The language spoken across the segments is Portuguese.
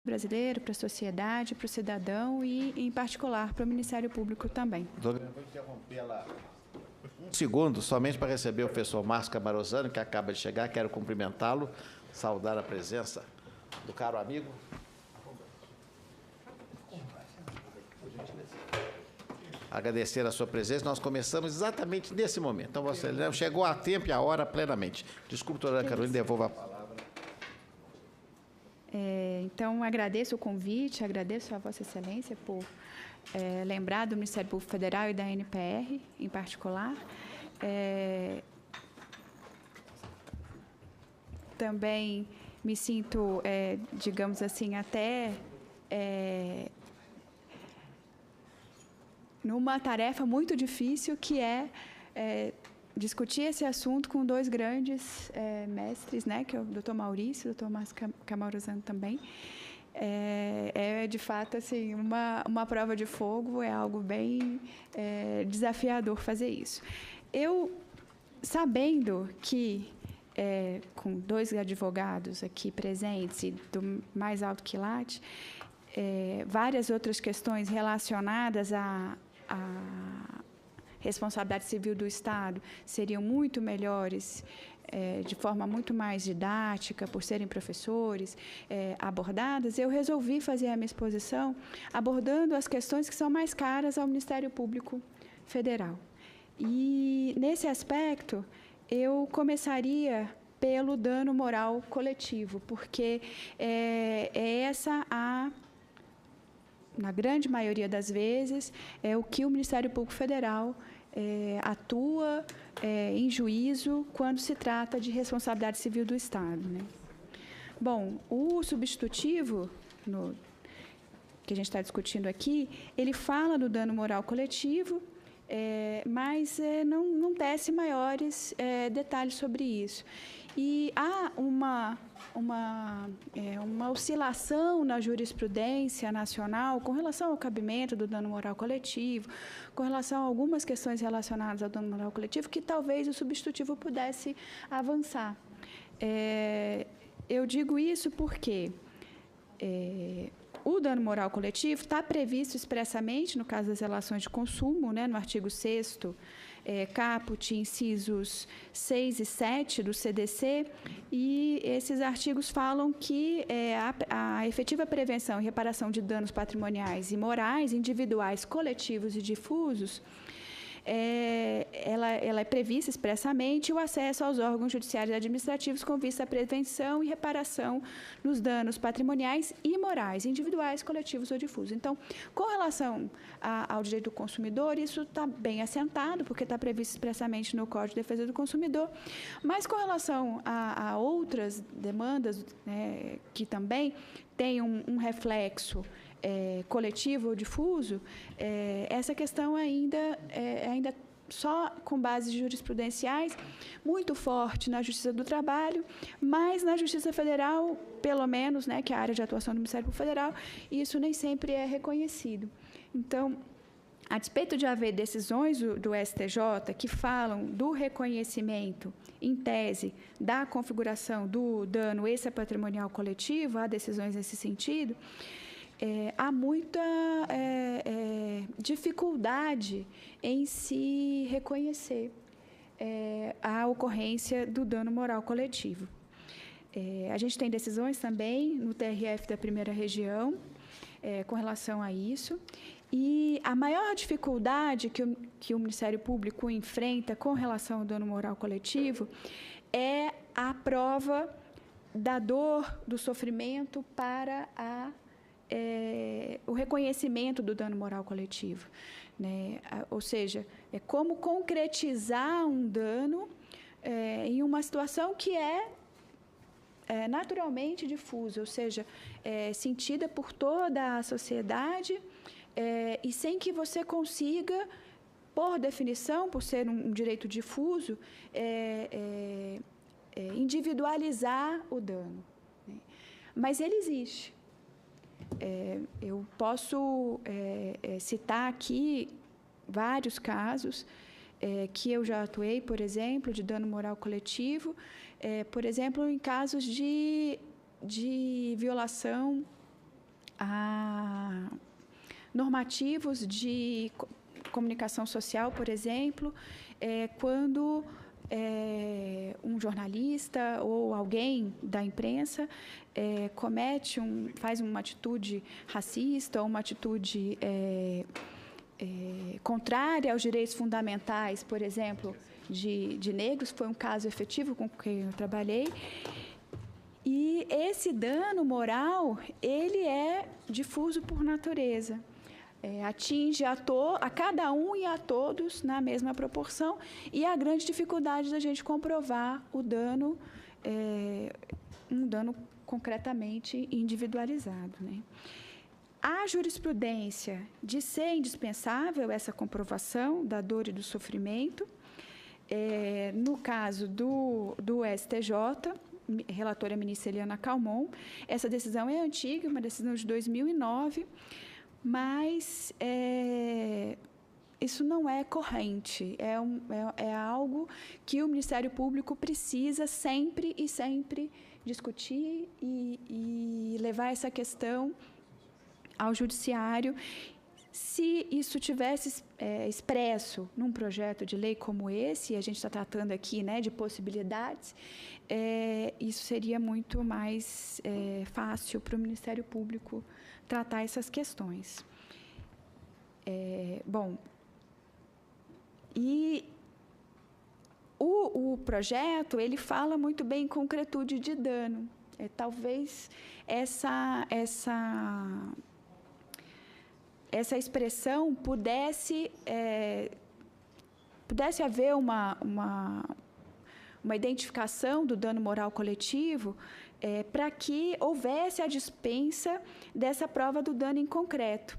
brasileiro, para a sociedade, para o cidadão e, em particular, para o Ministério Público também. Vou interrompê-la um segundo, somente para receber o professor Márcio Camarosano, que acaba de chegar. Quero cumprimentá-lo, saudar a presença do caro amigo. Agradecer a sua presença. Nós começamos exatamente nesse momento. Então, você chegou a tempo e a hora plenamente. Desculpe, doutora Carolina, devolvo a palavra. Então, agradeço o convite, agradeço a Vossa Excelência por lembrar do Ministério Público Federal e da NPR, em particular. Também me sinto, digamos assim, até numa tarefa muito difícil, que é discutir esse assunto com dois grandes mestres, né, que é o doutor Maurício, o doutor Márcio Camarosano também. De fato, assim, uma prova de fogo, é algo bem desafiador fazer isso. Eu, sabendo que, com dois advogados aqui presentes e do mais alto quilate, várias outras questões relacionadas à responsabilidade civil do Estado seriam muito melhores, de forma muito mais didática, por serem professores, abordadas, eu resolvi fazer a minha exposição abordando as questões que são mais caras ao Ministério Público Federal. E, nesse aspecto, eu começaria pelo dano moral coletivo, porque na grande maioria das vezes, é o que o Ministério Público Federal atua em juízo quando se trata de responsabilidade civil do Estado, né? Bom, o substitutivo, que a gente está discutindo aqui, ele fala do dano moral coletivo, mas não tece maiores detalhes sobre isso. E há uma oscilação na jurisprudência nacional com relação ao cabimento do dano moral coletivo, com relação a algumas questões relacionadas ao dano moral coletivo, que talvez o substitutivo pudesse avançar. Eu digo isso porque o dano moral coletivo está previsto expressamente no caso das relações de consumo, né, no artigo 6º, caput, incisos 6 e 7 do CDC, e esses artigos falam que a efetiva prevenção e reparação de danos patrimoniais e morais, individuais, coletivos e difusos, ela é prevista expressamente o acesso aos órgãos judiciários e administrativos com vista à prevenção e reparação dos danos patrimoniais e morais, individuais, coletivos ou difusos. Então, com relação ao direito do consumidor, isso está bem assentado, porque está previsto expressamente no Código de Defesa do Consumidor, mas com relação a outras demandas, né, que também têm um reflexo coletivo ou difuso, essa questão ainda só com bases jurisprudenciais, muito forte na Justiça do Trabalho, mas na Justiça Federal, pelo menos, né, que é a área de atuação do Ministério Público Federal, isso nem sempre é reconhecido. Então, a despeito de haver decisões do STJ que falam do reconhecimento, em tese, da configuração do dano extrapatrimonial coletivo, há decisões nesse sentido, há muita dificuldade em se reconhecer a ocorrência do dano moral coletivo. A gente tem decisões também no TRF da Primeira Região com relação a isso, e a maior dificuldade que o Ministério Público enfrenta com relação ao dano moral coletivo é a prova da dor, do sofrimento para o reconhecimento do dano moral coletivo, né? Ou seja, como concretizar um dano em uma situação que naturalmente difusa, ou seja, sentida por toda a sociedade, e sem que você consiga, por definição, por ser um direito difuso, individualizar o dano, né? Mas ele existe. Eu posso citar aqui vários casos que eu já atuei, por exemplo, de dano moral coletivo, por exemplo, em casos de violação normativos de comunicação social, por exemplo, quando um jornalista ou alguém da imprensa faz uma atitude racista ou uma atitude contrária aos direitos fundamentais, por exemplo, de negros. Foi um caso efetivo com quem eu trabalhei. E esse dano moral, ele é difuso por natureza. Atinge a cada um e a todos na mesma proporção, e a grande dificuldade da gente comprovar o dano, um dano concretamente individualizado, né? A jurisprudência de ser indispensável essa comprovação da dor e do sofrimento, no caso do STJ, relatora ministra Eliana Calmon, essa decisão é antiga, uma decisão de 2009, mas isso não é corrente, é algo que o Ministério Público precisa sempre discutir e levar essa questão ao Judiciário. Se isso tivesse expresso num projeto de lei como esse, e a gente está tratando aqui, né, de possibilidades, isso seria muito mais fácil para o Ministério Público tratar essas questões. Bom, e o projeto, ele fala muito bem em concretude de dano. Talvez essa expressão pudesse haver uma identificação do dano moral coletivo para que houvesse a dispensa dessa prova do dano em concreto.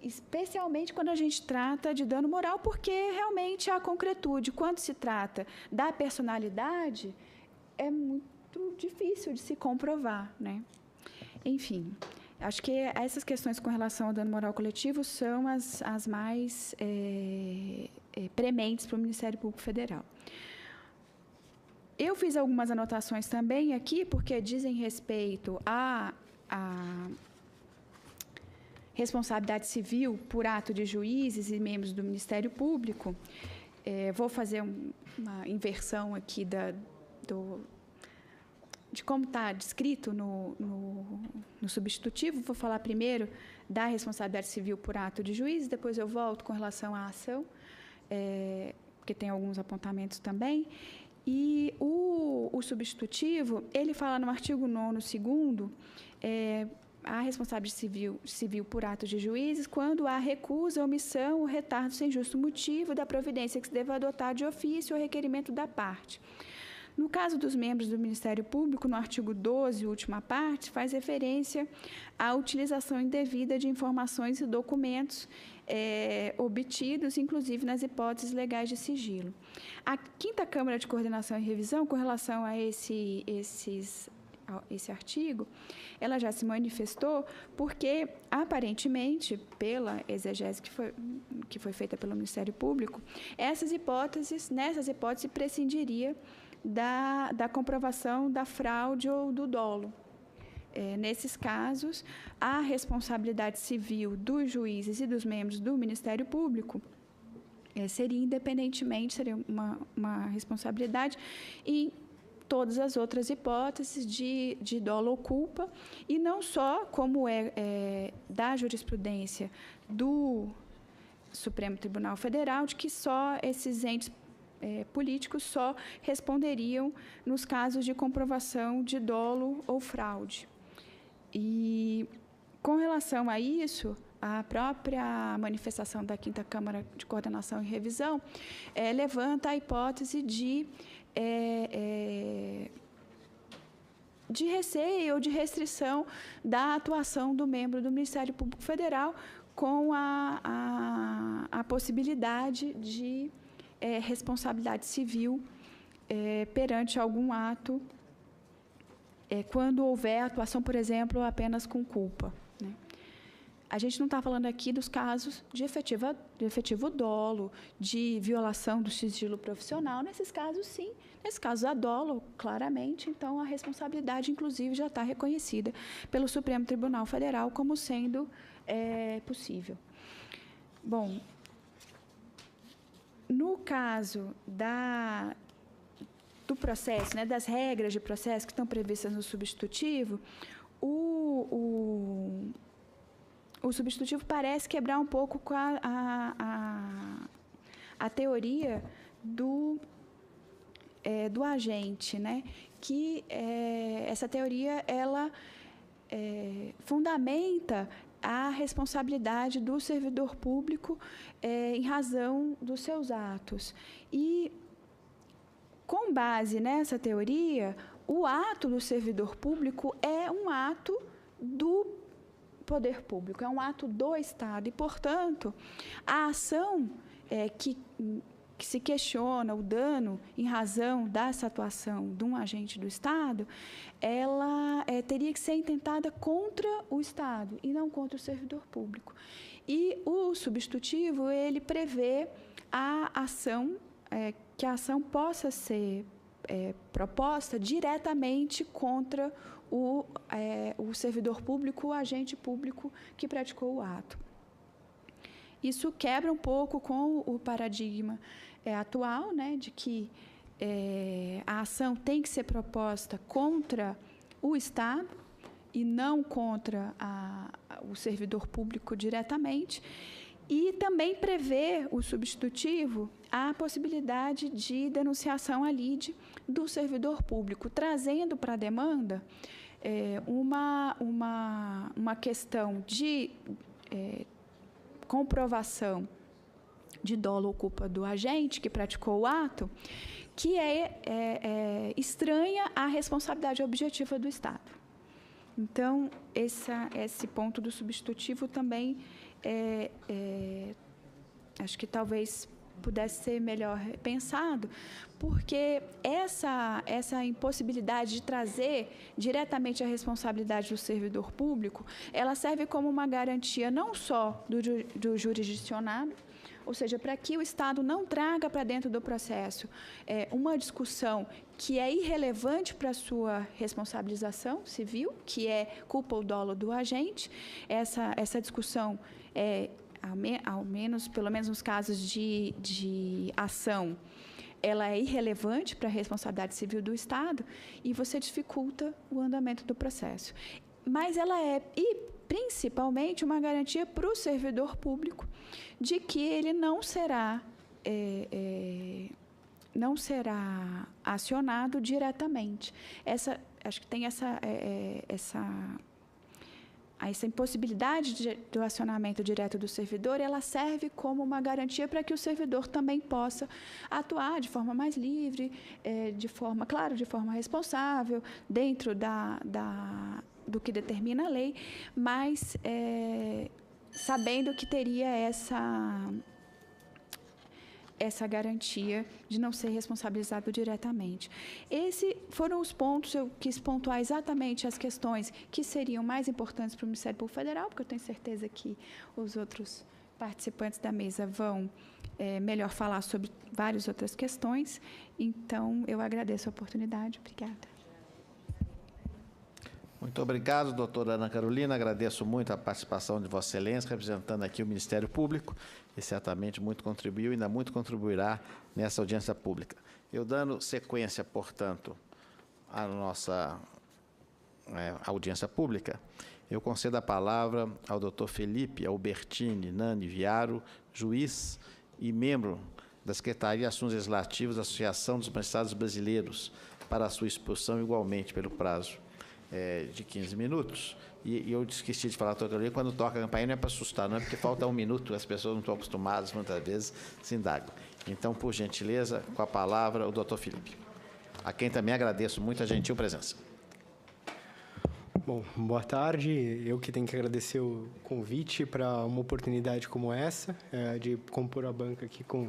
Especialmente quando a gente trata de dano moral, porque realmente a concretude, quando se trata da personalidade, é muito difícil de se comprovar, né? Enfim, acho que essas questões com relação ao dano moral coletivo são as mais prementes para o Ministério Público Federal. Eu fiz algumas anotações também aqui, porque dizem respeito à responsabilidade civil por ato de juízes e membros do Ministério Público. Vou fazer uma inversão aqui de como está descrito no substitutivo. Vou falar primeiro da responsabilidade civil por ato de juízes, depois eu volto com relação à ação, porque tem alguns apontamentos também. E o substitutivo, ele fala no artigo 9º, 2º, a responsabilidade civil por atos de juízes quando há recusa, omissão ou retardo sem justo motivo da providência que se deva adotar de ofício ou requerimento da parte. No caso dos membros do Ministério Público, no artigo 12, última parte, faz referência à utilização indevida de informações e documentos obtidos, inclusive nas hipóteses legais de sigilo. A 5ª Câmara de Coordenação e Revisão, com relação a esse artigo, ela já se manifestou porque, aparentemente, pela exegese que foi feita pelo Ministério Público, nessas hipóteses prescindiria da comprovação da fraude ou do dolo. Nesses casos, a responsabilidade civil dos juízes e dos membros do Ministério Público seria independentemente, seria uma responsabilidade em todas as outras hipóteses de dolo ou culpa, e não só, como da jurisprudência do Supremo Tribunal Federal, de que só esses entes políticos só responderiam nos casos de comprovação de dolo ou fraude. E, com relação a isso, a própria manifestação da 5ª Câmara de Coordenação e Revisão levanta a hipótese de receio ou de restrição da atuação do membro do Ministério Público Federal com a possibilidade de responsabilidade civil perante algum ato, quando houver atuação, por exemplo, apenas com culpa, né? a gente não está falando aqui dos casos de efetivo dolo, de violação do sigilo profissional. Nesses casos, sim. Nesse caso, a dolo, claramente. Então, a responsabilidade, inclusive, já está reconhecida pelo Supremo Tribunal Federal como sendo possível. Bom, no caso do processo, né, das regras de processo que estão previstas no substitutivo, o substitutivo parece quebrar um pouco com a teoria do agente, né? Que essa teoria ela fundamenta a responsabilidade do servidor público em razão dos seus atos. E, com base nessa teoria, o ato do servidor público é um ato do poder público, é um ato do Estado. E, portanto, a ação que se questiona, o dano em razão dessa atuação de um agente do Estado, ela teria que ser intentada contra o Estado e não contra o servidor público. E o substitutivo, ele prevê a ação, que a ação possa ser proposta diretamente contra o servidor público, o agente público que praticou o ato. Isso quebra um pouco com o paradigma atual, né, de que a ação tem que ser proposta contra o Estado e não contra o servidor público diretamente. E também prevê o substitutivo a possibilidade de denunciação à lide do servidor público, trazendo para a demanda uma questão de comprovação de dolo ou culpa do agente que praticou o ato, que estranha à responsabilidade objetiva do Estado. Então, esse ponto do substitutivo também acho que talvez pudesse ser melhor pensado, porque essa impossibilidade de trazer diretamente a responsabilidade do servidor público, ela serve como uma garantia não só do jurisdicionado, ou seja, para que o Estado não traga para dentro do processo uma discussão que é irrelevante para a sua responsabilização civil, que é culpa ou dolo do agente. Essa discussão pelo menos nos casos de ação, ela é irrelevante para a responsabilidade civil do Estado e você dificulta o andamento do processo. Mas ela principalmente, uma garantia para o servidor público de que ele não será acionado diretamente. Acho que tem essa impossibilidade do acionamento direto do servidor, ela serve como uma garantia para que o servidor também possa atuar de forma mais livre, de forma responsável, dentro do que determina a lei, mas sabendo que teria essa garantia de não ser responsabilizado diretamente. Esses foram os pontos, eu quis pontuar exatamente as questões que seriam mais importantes para o Ministério Público Federal, porque eu tenho certeza que os outros participantes da mesa vão melhor falar sobre várias outras questões. Então, eu agradeço a oportunidade. Obrigada. Muito obrigado, doutora Ana Carolina. Agradeço muito a participação de Vossa Excelência, representando aqui o Ministério Público, e certamente muito contribuiu e ainda muito contribuirá nessa audiência pública. Eu dando sequência, portanto, à nossa audiência pública, eu concedo a palavra ao doutor Felipe Albertini Nani Viaro, juiz e membro da Secretaria de Assuntos Legislativos da Associação dos Magistrados Brasileiros, para a sua exposição igualmente pelo prazo de 15 minutos. E eu esqueci de falar, doutora Carolina, quando toca a campainha não é para assustar, não é porque falta um minuto, as pessoas não estão acostumadas, muitas vezes se indagam. Então, por gentileza, com a palavra, o doutor Felipe, a quem também agradeço muito a gentil presença. Bom, boa tarde. Eu que tenho que agradecer o convite para uma oportunidade como essa, de compor a banca aqui com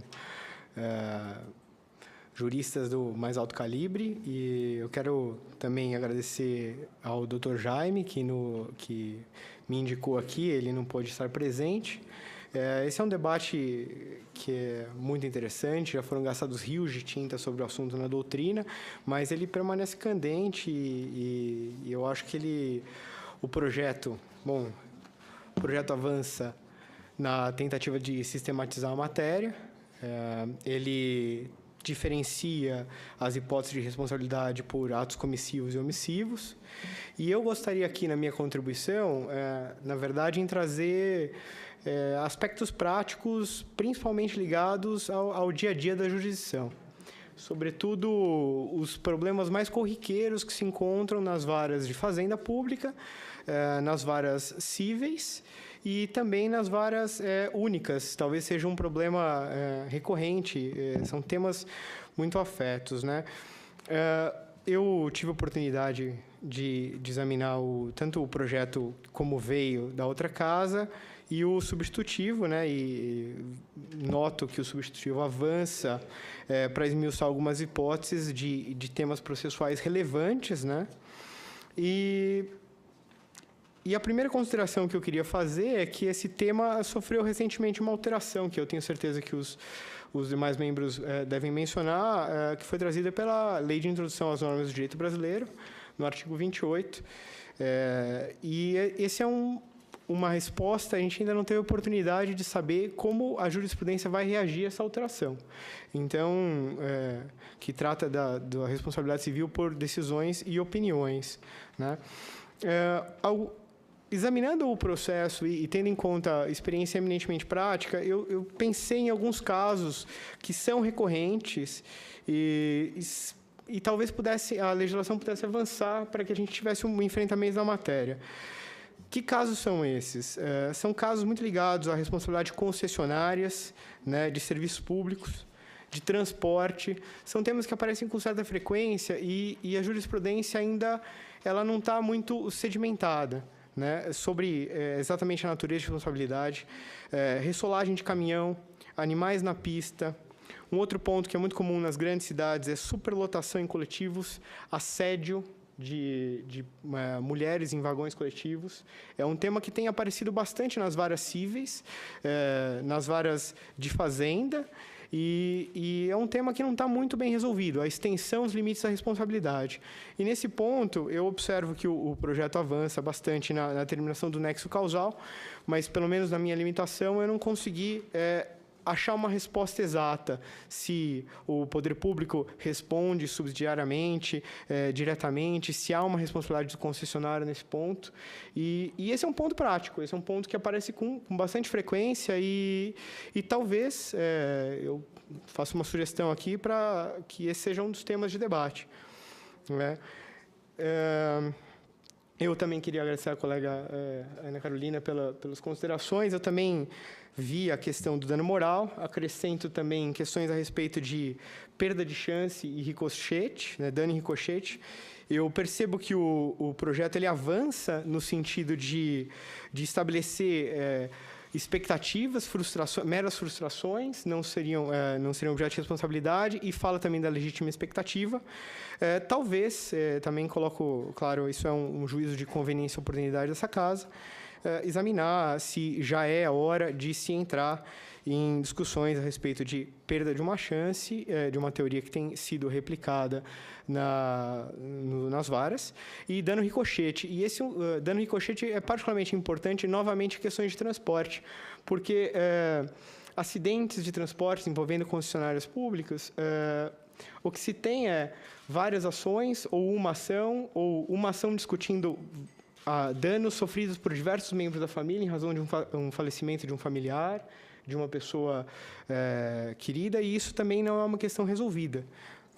juristas do mais alto calibre, e eu quero também agradecer ao Dr. Jaime, que me indicou aqui, ele não pôde estar presente. Esse é um debate que é muito interessante, já foram gastados rios de tinta sobre o assunto na doutrina, mas ele permanece candente e eu acho que o projeto avança na tentativa de sistematizar a matéria, ele diferencia as hipóteses de responsabilidade por atos comissivos e omissivos, e eu gostaria aqui, na minha contribuição, na verdade, em trazer aspectos práticos, principalmente ligados ao dia a dia da jurisdição. Sobretudo, os problemas mais corriqueiros que se encontram nas varas de fazenda pública, nas varas cíveis e também nas varas únicas. Talvez seja um problema recorrente, são temas muito afetos, né? Eu tive a oportunidade de examinar tanto o projeto como veio da outra casa e o substitutivo, né? E noto que o substitutivo avança para esmiuçar algumas hipóteses de temas processuais relevantes, né? E a primeira consideração que eu queria fazer é que esse tema sofreu recentemente uma alteração, que eu tenho certeza que os demais membros devem mencionar, que foi trazida pela Lei de Introdução às Normas do Direito Brasileiro, no artigo 28. E esse é uma resposta, a gente ainda não teve oportunidade de saber como a jurisprudência vai reagir a essa alteração. Então, que trata da responsabilidade civil por decisões e opiniões, né? Examinando o processo e tendo em conta a experiência eminentemente prática, eu pensei em alguns casos que são recorrentes e talvez a legislação pudesse avançar para que a gente tivesse um enfrentamento da matéria. Que casos são esses? São casos muito ligados à responsabilidade de concessionárias, né, de serviços públicos, de transporte. São temas que aparecem com certa frequência e a jurisprudência ainda não está muito sedimentada, né, sobre exatamente a natureza de responsabilidade, ressolagem de caminhão, animais na pista. Um outro ponto que é muito comum nas grandes cidades é superlotação em coletivos, assédio de mulheres em vagões coletivos. É um tema que tem aparecido bastante nas varas cíveis, nas varas de fazenda, e é um tema que não está muito bem resolvido, a extensão dos limites da responsabilidade. E, nesse ponto, eu observo que o projeto avança bastante na determinação do nexo causal, mas, pelo menos na minha limitação, eu não consegui achar uma resposta exata, se o poder público responde subsidiariamente, diretamente, se há uma responsabilidade do concessionário nesse ponto. E esse é um ponto prático, esse é um ponto que aparece com bastante frequência e talvez eu faço uma sugestão aqui para que esse seja um dos temas de debate, né? Eu também queria agradecer à colega Ana Carolina pelas considerações. Eu também vi a questão do dano moral, acrescento também questões a respeito de perda de chance e ricochete, né, dano e ricochete. Eu percebo que o projeto ele avança no sentido de estabelecer expectativas, meras frustrações, não seriam objeto de responsabilidade, e fala também da legítima expectativa. Talvez, também coloco, claro, isso é um juízo de conveniência e oportunidade dessa casa, examinar se já é a hora de se entrar em discussões a respeito de perda de uma chance, de uma teoria que tem sido replicada nas varas, e dano ricochete. E esse dano ricochete é particularmente importante, novamente, em questões de transporte, porque acidentes de transporte envolvendo concessionárias públicas, o que se tem é várias ações, ou uma ação discutindo danos sofridos por diversos membros da família em razão de um falecimento de um familiar, de uma pessoa querida, e isso também não é uma questão resolvida,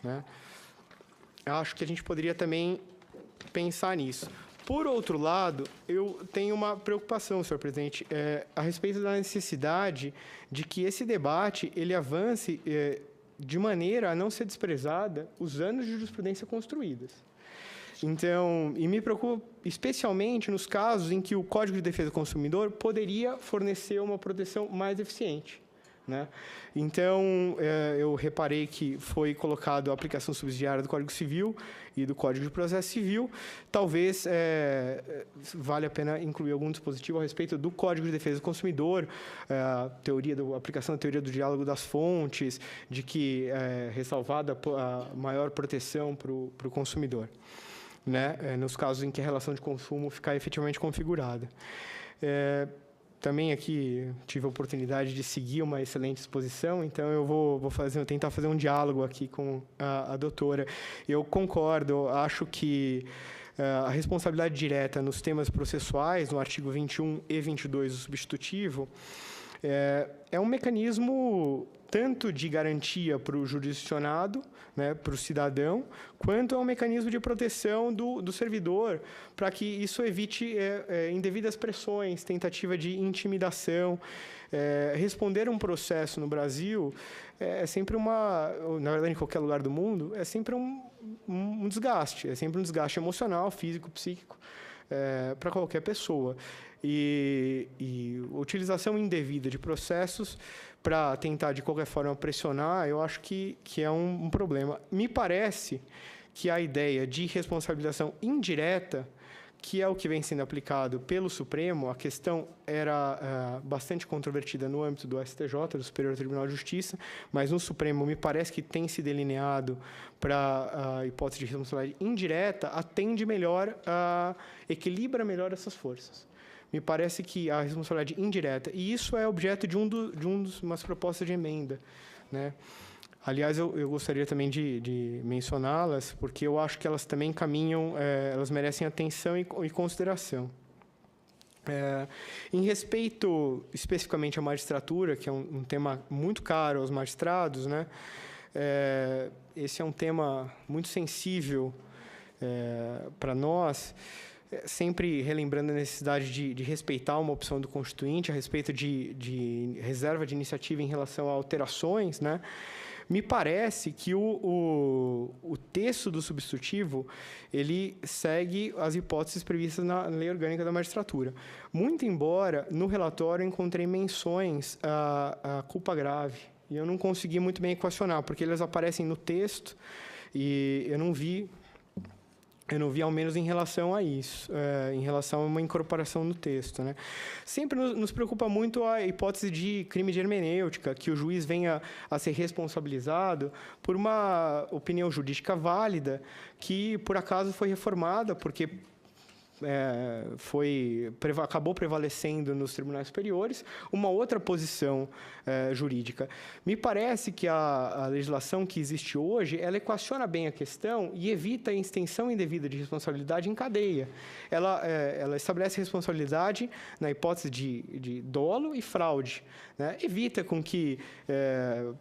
né? Eu acho que a gente poderia também pensar nisso. Por outro lado, eu tenho uma preocupação, senhor presidente, a respeito da necessidade de que esse debate ele avance de maneira a não ser desprezada os anos de jurisprudência construídas. Então, e me preocupa especialmente nos casos em que o Código de Defesa do Consumidor poderia fornecer uma proteção mais eficiente, né? Então, eu reparei que foi colocado a aplicação subsidiária do Código Civil e do Código de Processo Civil. Talvez valha a pena incluir algum dispositivo a respeito do Código de Defesa do Consumidor, a aplicação da teoria do diálogo das fontes, de que ressalvada a maior proteção para o consumidor, né? Nos casos em que a relação de consumo ficar efetivamente configurada. Também aqui tive a oportunidade de seguir uma excelente exposição, então eu vou tentar fazer um diálogo aqui com a doutora. Eu concordo, acho que a responsabilidade direta nos temas processuais, no artigo 21 e 22 do substitutivo, é um mecanismo tanto de garantia para o jurisdicionado, né, para o cidadão, quanto é um mecanismo de proteção do servidor, para que isso evite indevidas pressões, tentativa de intimidação. Responder um processo no Brasil é sempre na verdade, em qualquer lugar do mundo, é sempre um desgaste, é sempre um desgaste emocional, físico, psíquico, para qualquer pessoa. E utilização indevida de processos para tentar, de qualquer forma, pressionar, eu acho que é um problema. Me parece que a ideia de responsabilização indireta, que é o que vem sendo aplicado pelo Supremo, a questão era bastante controvertida no âmbito do STJ, do Superior Tribunal de Justiça, mas no Supremo me parece que tem se delineado para a hipótese de responsabilidade indireta, atende melhor, equilibra melhor essas forças. Me parece que a responsabilidade indireta, e isso é objeto de umas propostas de emenda, né? Aliás, eu gostaria também de mencioná-las, porque eu acho que elas também caminham, elas merecem atenção e consideração. Em respeito especificamente à magistratura, que é um tema muito caro aos magistrados, né? Esse é um tema muito sensível para nós, sempre relembrando a necessidade de respeitar uma opção do Constituinte a respeito de reserva de iniciativa em relação a alterações, né? Me parece que o texto do substitutivo ele segue as hipóteses previstas na Lei Orgânica da Magistratura. Muito embora, no relatório, eu encontrei menções à culpa grave, e eu não consegui muito bem equacionar, porque elas aparecem no texto e eu não vi, ao menos em relação a isso, em relação a uma incorporação no texto, né? Sempre nos preocupa muito a hipótese de crime de hermenêutica, que o juiz venha a ser responsabilizado por uma opinião jurídica válida, que, por acaso, foi reformada, porque acabou prevalecendo nos tribunais superiores uma outra posição jurídica. Me parece que a legislação que existe hoje, ela equaciona bem a questão e evita a extensão indevida de responsabilidade em cadeia. Ela estabelece responsabilidade na hipótese de dolo e fraude, né? Evita com que,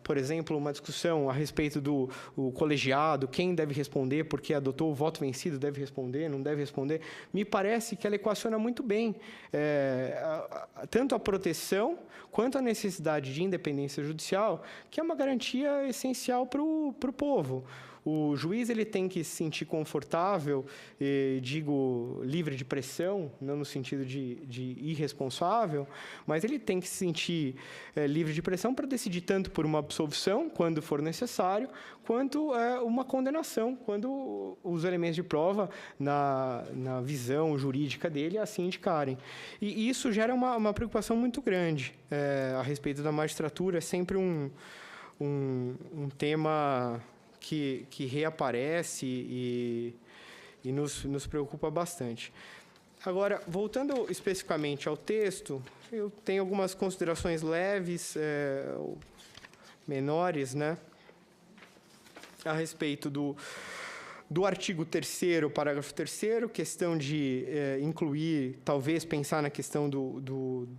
por exemplo, uma discussão a respeito do colegiado, quem deve responder porque adotou o voto vencido, deve responder, não deve responder. Me parece que ela equaciona muito bem tanto a proteção quanto a necessidade de independência judicial, que é uma garantia essencial para o povo. O juiz ele tem que se sentir confortável, digo, livre de pressão, não no sentido de irresponsável, mas ele tem que se sentir livre de pressão para decidir tanto por uma absolvição, quando for necessário, quanto uma condenação, quando os elementos de prova, na visão jurídica dele, assim indicarem. E isso gera uma preocupação muito grande a respeito da magistratura. É sempre um tema que reaparece e nos preocupa bastante. Agora, voltando especificamente ao texto, eu tenho algumas considerações leves, menores, né, a respeito do artigo 3º, parágrafo 3º, questão de incluir, talvez pensar na questão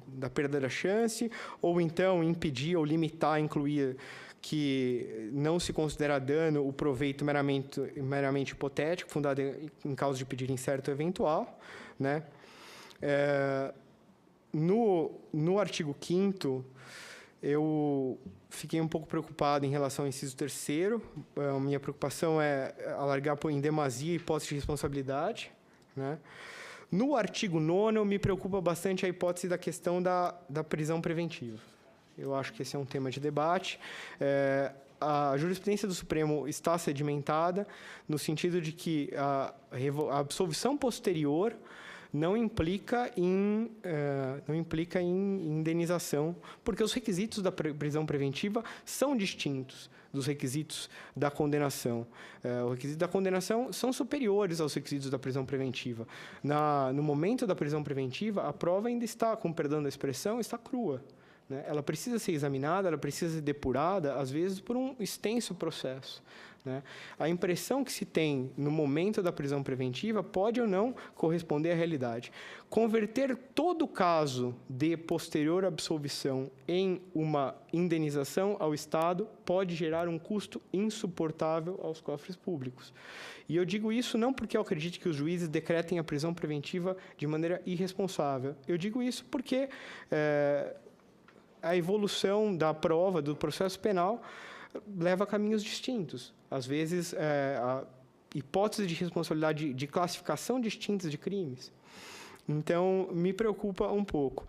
da perda da chance, ou então impedir ou limitar, incluir que não se considera dano o proveito meramente hipotético, fundado em causa de pedido incerto ou eventual, né? No artigo 5º, eu fiquei um pouco preocupado em relação ao inciso 3º. A minha preocupação é alargar em demasia a hipótese de responsabilidade, né? No artigo 9º, me preocupa bastante a hipótese da questão da prisão preventiva. Eu acho que esse é um tema de debate. A jurisprudência do Supremo está sedimentada no sentido de que a absolvição posterior não implica em indenização, porque os requisitos da prisão preventiva são distintos dos requisitos da condenação. Os requisitos da condenação são superiores aos requisitos da prisão preventiva. No momento da prisão preventiva, a prova ainda está, com perdão da expressão, está crua. Ela precisa ser examinada, ela precisa ser depurada, às vezes, por um extenso processo. A impressão que se tem no momento da prisão preventiva pode ou não corresponder à realidade. Converter todo caso de posterior absolvição em uma indenização ao Estado pode gerar um custo insuportável aos cofres públicos. E eu digo isso não porque eu acredite que os juízes decretem a prisão preventiva de maneira irresponsável. Eu digo isso porque a evolução da prova, do processo penal, leva a caminhos distintos. Às vezes, a hipótese de responsabilidade de classificação distintas de crimes. Então, me preocupa um pouco.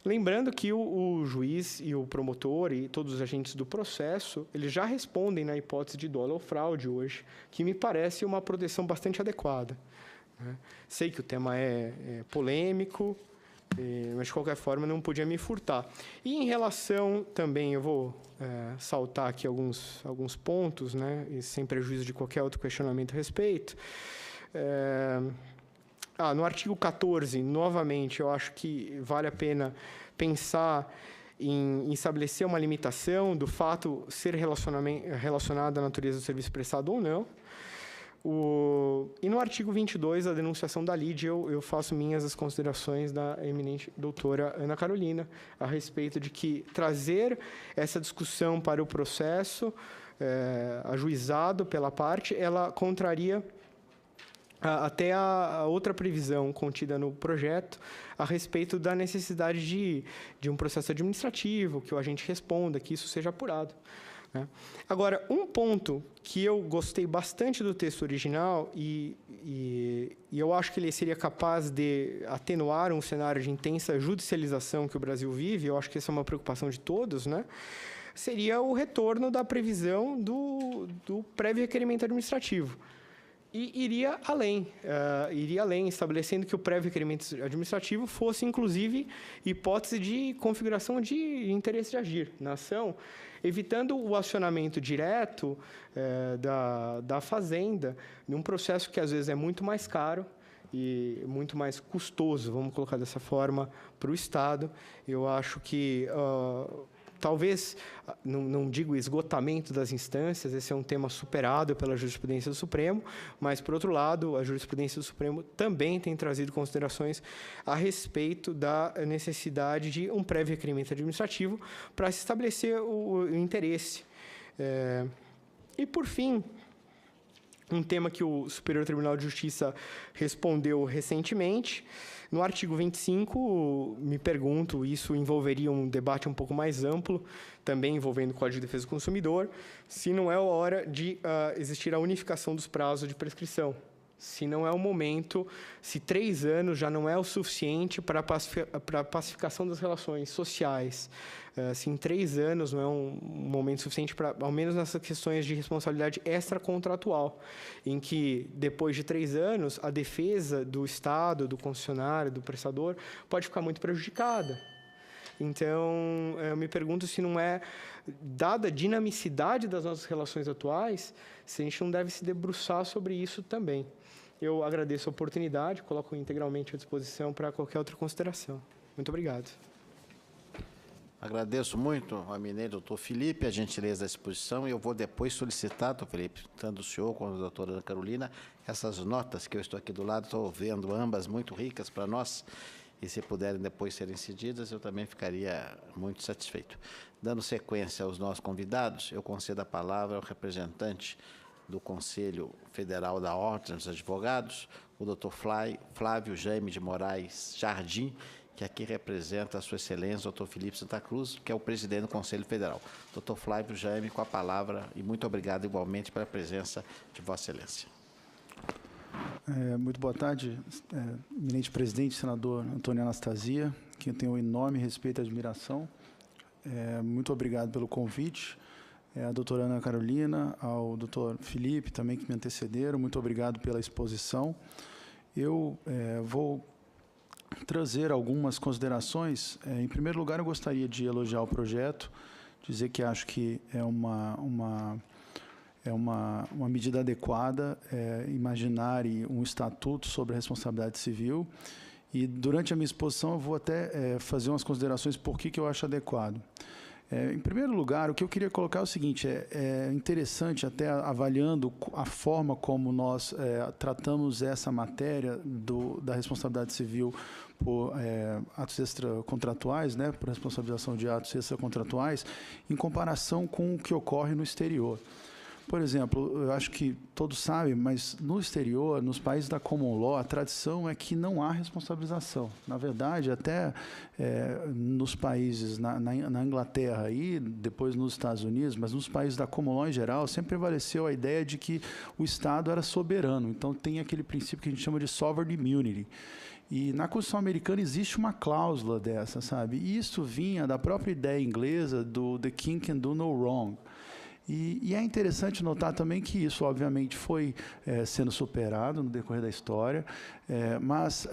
Lembrando que o juiz e o promotor e todos os agentes do processo, eles já respondem na hipótese de dolo ou fraude hoje, que me parece uma proteção bastante adequada. Sei que o tema é polêmico, mas, de qualquer forma, não podia me furtar. E, em relação, também, eu vou saltar aqui alguns pontos, e sem prejuízo de qualquer outro questionamento a respeito. No artigo 14, novamente, eu acho que vale a pena pensar em estabelecer uma limitação do fato ser relacionado à natureza do serviço prestado ou não. E no artigo 22, a denunciação da lide, eu faço minhas as considerações da eminente doutora Ana Carolina a respeito de que trazer essa discussão para o processo ajuizado pela parte, ela contraria até a outra previsão contida no projeto a respeito da necessidade de um processo administrativo, que o agente responda, que isso seja apurado. Agora, um ponto que eu gostei bastante do texto original e eu acho que ele seria capaz de atenuar um cenário de intensa judicialização que o Brasil vive, eu acho que essa é uma preocupação de todos, seria o retorno da previsão do prévio requerimento administrativo. E iria além, estabelecendo que o prévio requerimento administrativo fosse, inclusive, hipótese de configuração de interesse de agir na ação, evitando o acionamento direto da Fazenda, num processo que, às vezes, é muito mais caro e muito mais custoso, vamos colocar dessa forma, para o Estado. Eu acho que... talvez, não digo esgotamento das instâncias, esse é um tema superado pela jurisprudência do Supremo, mas, por outro lado, a jurisprudência do Supremo também tem trazido considerações a respeito da necessidade de um prévio requerimento administrativo para se estabelecer o interesse. E, por fim, um tema que o Superior Tribunal de Justiça respondeu recentemente. No artigo 25, me pergunto, isso envolveria um debate um pouco mais amplo, também envolvendo o Código de Defesa do Consumidor, se não é a hora de existir a unificação dos prazos de prescrição. Se não é o momento, se 3 anos já não é o suficiente para a pacificação das relações sociais. Se em 3 anos não é um momento suficiente para, ao menos nessas questões de responsabilidade extracontratual, em que, depois de 3 anos, a defesa do Estado, do concessionário, do prestador, pode ficar muito prejudicada. Então, eu me pergunto se não é, dada a dinamicidade das nossas relações atuais, se a gente não deve se debruçar sobre isso também. Eu agradeço a oportunidade, coloco integralmente à disposição para qualquer outra consideração. Muito obrigado. Agradeço muito ao eminente doutor Felipe a gentileza da exposição e eu vou depois solicitar, doutor Felipe, tanto o senhor quanto a doutora Ana Carolina, essas notas que eu estou aqui do lado, estou vendo ambas muito ricas para nós e se puderem depois serem cedidas, eu também ficaria muito satisfeito. Dando sequência aos nossos convidados, eu concedo a palavra ao representante do Conselho Federal da Ordem dos Advogados, o doutor Flávio Jaime de Moraes Jardim, que aqui representa a sua excelência, doutor Felipe Santa Cruz, que é o presidente do Conselho Federal. Doutor Flávio Jaime, com a palavra, e muito obrigado igualmente pela presença de vossa excelência. Muito boa tarde, eminente presidente, senador Antônio Anastasia, que eu tenho um enorme respeito e admiração. Muito obrigado pelo convite. A doutora Ana Carolina, ao doutor Felipe também, que me antecederam, muito obrigado pela exposição. Eu vou trazer algumas considerações. Em primeiro lugar, eu gostaria de elogiar o projeto, dizer que acho que é uma medida adequada, imaginar um estatuto sobre a responsabilidade civil. E, durante a minha exposição, eu vou até fazer umas considerações por que eu acho adequado. Em primeiro lugar, o que eu queria colocar é o seguinte, é interessante, até avaliando a forma como nós tratamos essa matéria da responsabilidade civil por atos extracontratuais, né, por responsabilização de atos extracontratuais, em comparação com o que ocorre no exterior. Por exemplo, eu acho que todos sabem, mas no exterior, nos países da common law, a tradição é que não há responsabilização. Na verdade, até nos países, na Inglaterra e depois nos Estados Unidos, mas nos países da common law em geral, sempre prevaleceu a ideia de que o Estado era soberano. Então, tem aquele princípio que a gente chama de sovereign immunity. E na Constituição americana existe uma cláusula dessa, sabe? E isso vinha da própria ideia inglesa do the king can do no wrong. E é interessante notar também que isso, obviamente, foi sendo superado no decorrer da história, mas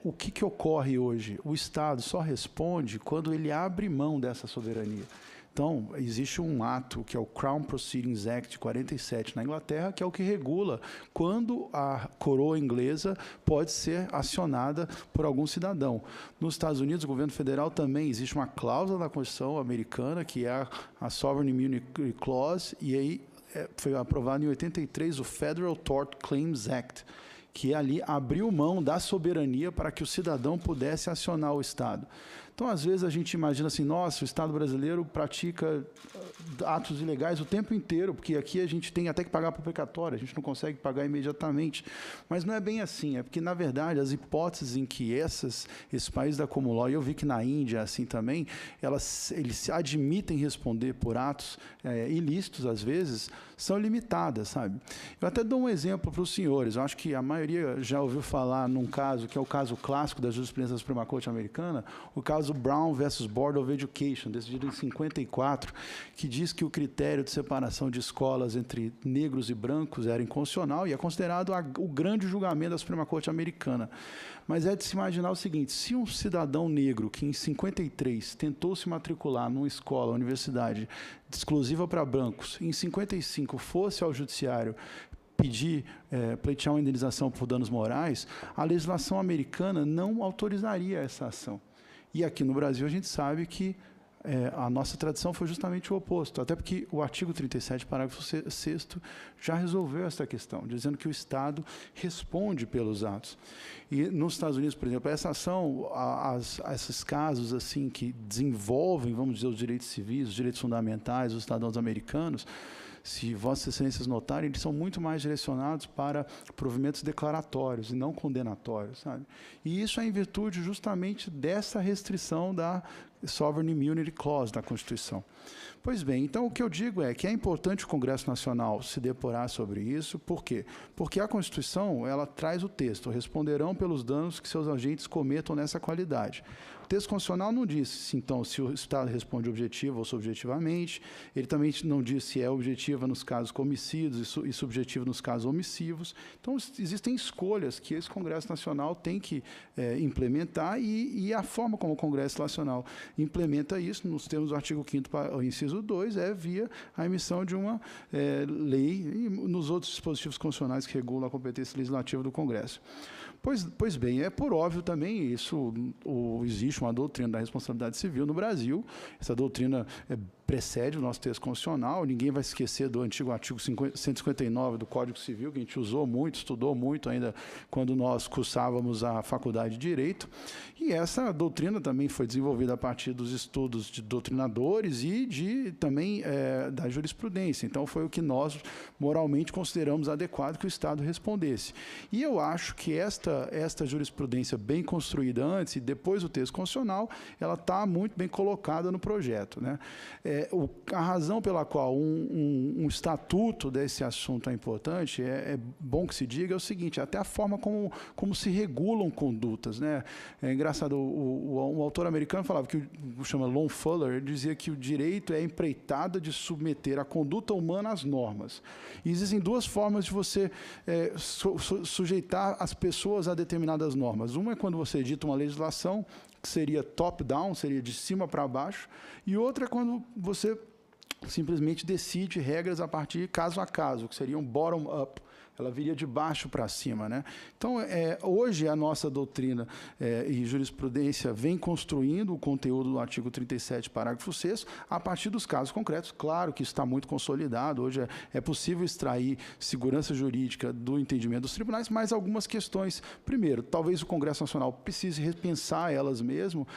o que ocorre hoje? O Estado só responde quando ele abre mão dessa soberania. Então, existe um ato, que é o Crown Proceedings Act de 47 na Inglaterra, que é o que regula quando a coroa inglesa pode ser acionada por algum cidadão. Nos Estados Unidos, o governo federal também existe uma cláusula na Constituição americana, que é a Sovereign Immunity Clause, e aí foi aprovado em 83 o Federal Tort Claims Act, que ali abriu mão da soberania para que o cidadão pudesse acionar o Estado. Então, às vezes, a gente imagina assim, nossa, o Estado brasileiro pratica atos ilegais o tempo inteiro, porque aqui a gente tem até que pagar por precatório, a gente não consegue pagar imediatamente. Mas não é bem assim, é porque, na verdade, as hipóteses em que esses países da common law, e eu vi que na Índia, assim também, eles admitem responder por atos ilícitos, às vezes, são limitadas, sabe? Eu até dou um exemplo para os senhores. Eu acho que a maioria já ouviu falar num caso, que é o caso clássico da jurisprudência da Suprema Corte americana, o caso Brown versus Board of Education, decidido em 54, que diz que o critério de separação de escolas entre negros e brancos era inconstitucional e é considerado o grande julgamento da Suprema Corte americana. Mas é de se imaginar o seguinte, se um cidadão negro que em 53 tentou se matricular numa escola, universidade, exclusiva para brancos, em 55 fosse ao judiciário pleitear uma indenização por danos morais, a legislação americana não autorizaria essa ação. E aqui no Brasil a gente sabe que a nossa tradição foi justamente o oposto, até porque o artigo 37, parágrafo 6º, já resolveu essa questão, dizendo que o Estado responde pelos atos. E nos Estados Unidos, por exemplo, essa ação, esses casos assim que desenvolvem, vamos dizer, os direitos civis, os direitos fundamentais dos cidadãos americanos, se Vossas Excelências notarem, eles são muito mais direcionados para provimentos declaratórios e não condenatórios, sabe? E isso é em virtude justamente dessa restrição da Sovereign Immunity Clause da Constituição. Pois bem, então o que eu digo é que é importante o Congresso Nacional se depurar sobre isso. Por quê? Porque a Constituição, ela traz o texto, responderão pelos danos que seus agentes cometam nessa qualidade. O texto constitucional não diz, então, se o Estado responde objetivo ou subjetivamente, ele também não diz se é objetiva nos casos comissivos e subjetiva nos casos omissivos. Então, existem escolhas que esse Congresso Nacional tem que implementar e a forma como o Congresso Nacional implementa isso, nos termos do artigo 5º, inciso 2, é via a emissão de uma lei e nos outros dispositivos constitucionais que regulam a competência legislativa do Congresso. Pois bem, é por óbvio também isso, existe uma doutrina da responsabilidade civil no Brasil, essa doutrina precede o nosso texto constitucional, ninguém vai esquecer do antigo artigo 159 do Código Civil, que a gente usou muito, estudou muito ainda quando nós cursávamos a Faculdade de Direito, e essa doutrina também foi desenvolvida a partir dos estudos de doutrinadores e também da jurisprudência, então foi o que nós moralmente consideramos adequado que o Estado respondesse. E eu acho que esta esta jurisprudência bem construída antes e depois do texto constitucional, ela está muito bem colocada no projeto, né? A razão pela qual um estatuto desse assunto é importante, é bom que se diga, é o seguinte: até a forma como se regulam condutas, né? É engraçado, um autor americano falava que, chama Lon Fuller, ele dizia que o direito é a empreitada de submeter a conduta humana às normas. E existem duas formas de você sujeitar as pessoas a determinadas normas. Uma é quando você edita uma legislação, que seria top-down, seria de cima para baixo, e outra é quando você simplesmente decide regras a partir caso a caso, que seriam bottom-up. Ela viria de baixo para cima, né? Então, hoje a nossa doutrina e jurisprudência vem construindo o conteúdo do artigo 37, parágrafo 6º, a partir dos casos concretos. Claro que está muito consolidado, hoje é possível extrair segurança jurídica do entendimento dos tribunais, mas algumas questões. Primeiro, talvez o Congresso Nacional precise repensar elas mesmo,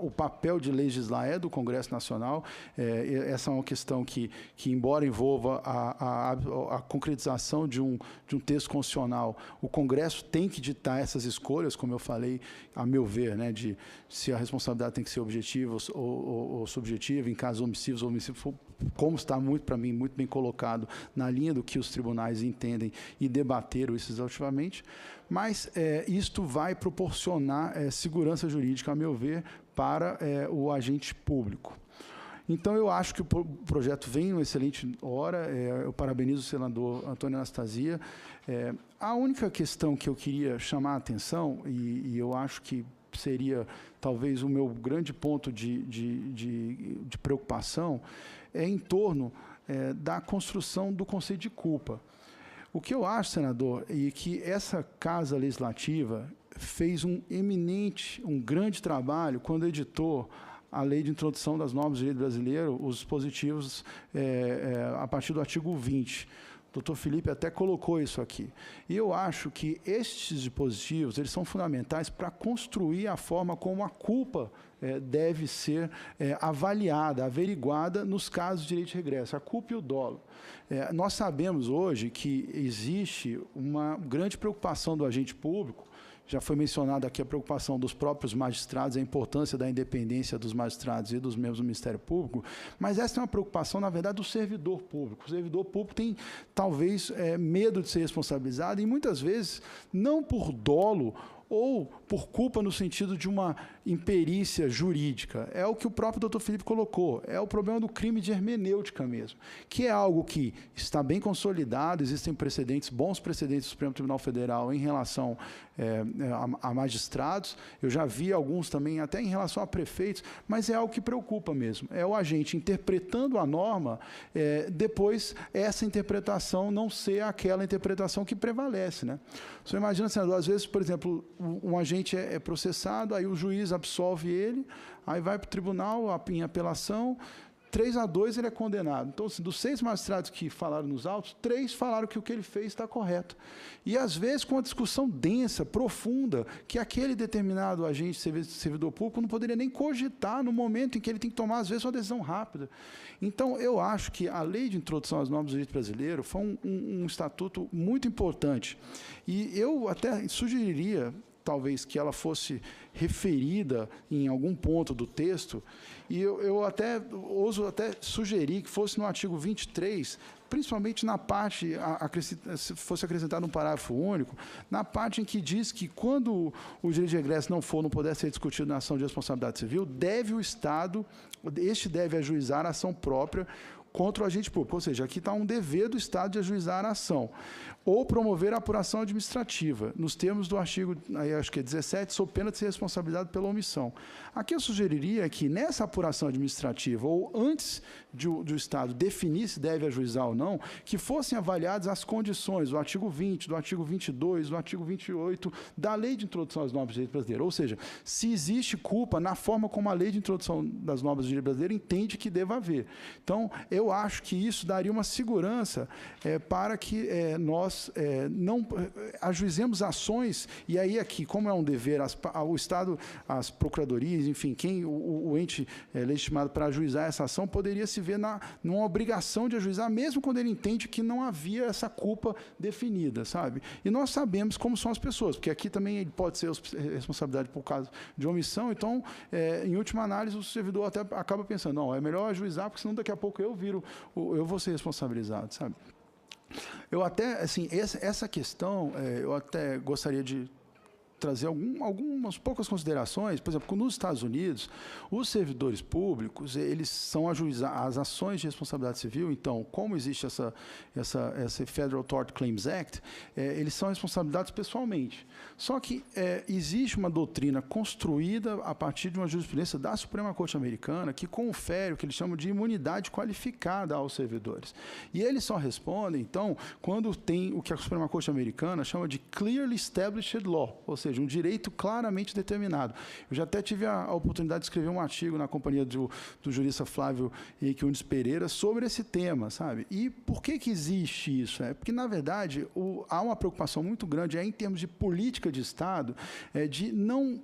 o papel de legislar é do Congresso Nacional, essa é uma questão que embora envolva a concretização de um texto constitucional, o Congresso tem que ditar essas escolhas, como eu falei, a meu ver, né, de se a responsabilidade tem que ser objetiva ou subjetiva, em casos omissivos ou omissivos, como está para mim, muito bem colocado na linha do que os tribunais entendem e debateram isso exaustivamente, mas isto vai proporcionar segurança jurídica, a meu ver, para o agente público. Então, eu acho que o projeto vem em uma excelente hora. Eu parabenizo o senador Antônio Anastasia. A única questão que eu queria chamar a atenção, e eu acho que seria talvez o meu grande ponto de preocupação, é em torno da construção do conceito de culpa. O que eu acho, senador, é que essa Casa Legislativa fez um grande trabalho quando editou a Lei de Introdução das Normas do Direito Brasileiro, os dispositivos a partir do artigo 20. O doutor Felipe até colocou isso aqui. E eu acho que estes dispositivos eles são fundamentais para construir a forma como a culpa deve ser avaliada, averiguada nos casos de direito de regresso, a culpa e o dolo. Nós sabemos hoje que existe uma grande preocupação do agente público. Já foi mencionada aqui a preocupação dos próprios magistrados, a importância da independência dos magistrados e dos membros do Ministério Público, mas essa é uma preocupação, na verdade, do servidor público. O servidor público tem, talvez, medo de ser responsabilizado e, muitas vezes, não por dolo ou por culpa no sentido de uma imperícia jurídica. É o que o próprio doutor Felipe colocou. É o problema do crime de hermenêutica mesmo, que é algo que está bem consolidado, existem precedentes, bons precedentes do Supremo Tribunal Federal em relação a magistrados. Eu já vi alguns também até em relação a prefeitos, mas é algo que preocupa mesmo. É o agente interpretando a norma, depois essa interpretação não ser aquela interpretação que prevalece, né? Você imagina, senador, às vezes, por exemplo, um agente é processado, aí o juiz absolve ele, aí vai para o tribunal em apelação, 3-2 ele é condenado. Então, assim, dos 6 magistrados que falaram nos autos, 3 falaram que o que ele fez está correto. E, às vezes, com uma discussão densa, profunda, que aquele determinado agente servidor público não poderia nem cogitar no momento em que ele tem que tomar, às vezes, uma decisão rápida. Então, eu acho que a Lei de Introdução às Normas do Direito Brasileiro foi um estatuto muito importante. E eu até sugeriria, talvez, que ela fosse referida em algum ponto do texto, e eu até ouso até sugerir que fosse no artigo 23, principalmente na parte, se fosse acrescentado um parágrafo único, na parte em que diz que quando o direito de regresso não puder ser discutido na ação de responsabilidade civil, deve o Estado, deve ajuizar a ação própria contra o agente público. Ou seja, aqui está um dever do Estado de ajuizar a ação ou promover a apuração administrativa, nos termos do artigo, acho que é 17, sob pena de ser responsabilizado pela omissão. Aqui eu sugeriria que nessa apuração administrativa, ou antes do Estado definir se deve ajuizar ou não, que fossem avaliadas as condições do artigo 20, do artigo 22, do artigo 28 da Lei de Introdução às Normas do Direito Brasileiro. Ou seja, se existe culpa na forma como a Lei de Introdução das Normas do Direito Brasileiro entende que deva haver. Então, eu acho que isso daria uma segurança para que nós não ajuizemos ações, e aí aqui, como é um dever, o Estado Estado, as procuradorias, enfim, quem o ente legitimado para ajuizar essa ação poderia se ver numa obrigação de ajuizar, mesmo quando ele entende que não havia essa culpa definida, sabe? E nós sabemos como são as pessoas, porque aqui também ele pode ser responsabilidade por caso de omissão, então, em última análise, o servidor até acaba pensando, não, é melhor ajuizar, porque senão daqui a pouco eu vou ser responsabilizado, sabe? Eu até, assim, essa questão, eu até gostaria de trazer algumas poucas considerações. Por exemplo, nos Estados Unidos, os servidores públicos, eles são ajuizados, as ações de responsabilidade civil, então, como existe esse Federal Tort Claims Act, eles são responsabilizados pessoalmente. Só que existe uma doutrina construída a partir de uma jurisprudência da Suprema Corte Americana que confere o que eles chamam de imunidade qualificada aos servidores. E eles só respondem, então, quando tem o que a Suprema Corte Americana chama de Clearly Established Law, ou seja, um direito claramente determinado. Eu já até tive a oportunidade de escrever um artigo na companhia do jurista Flávio Henrique Unes Pereira sobre esse tema, sabe? E por que existe isso? Porque, na verdade, há uma preocupação muito grande em termos de política de Estado, de não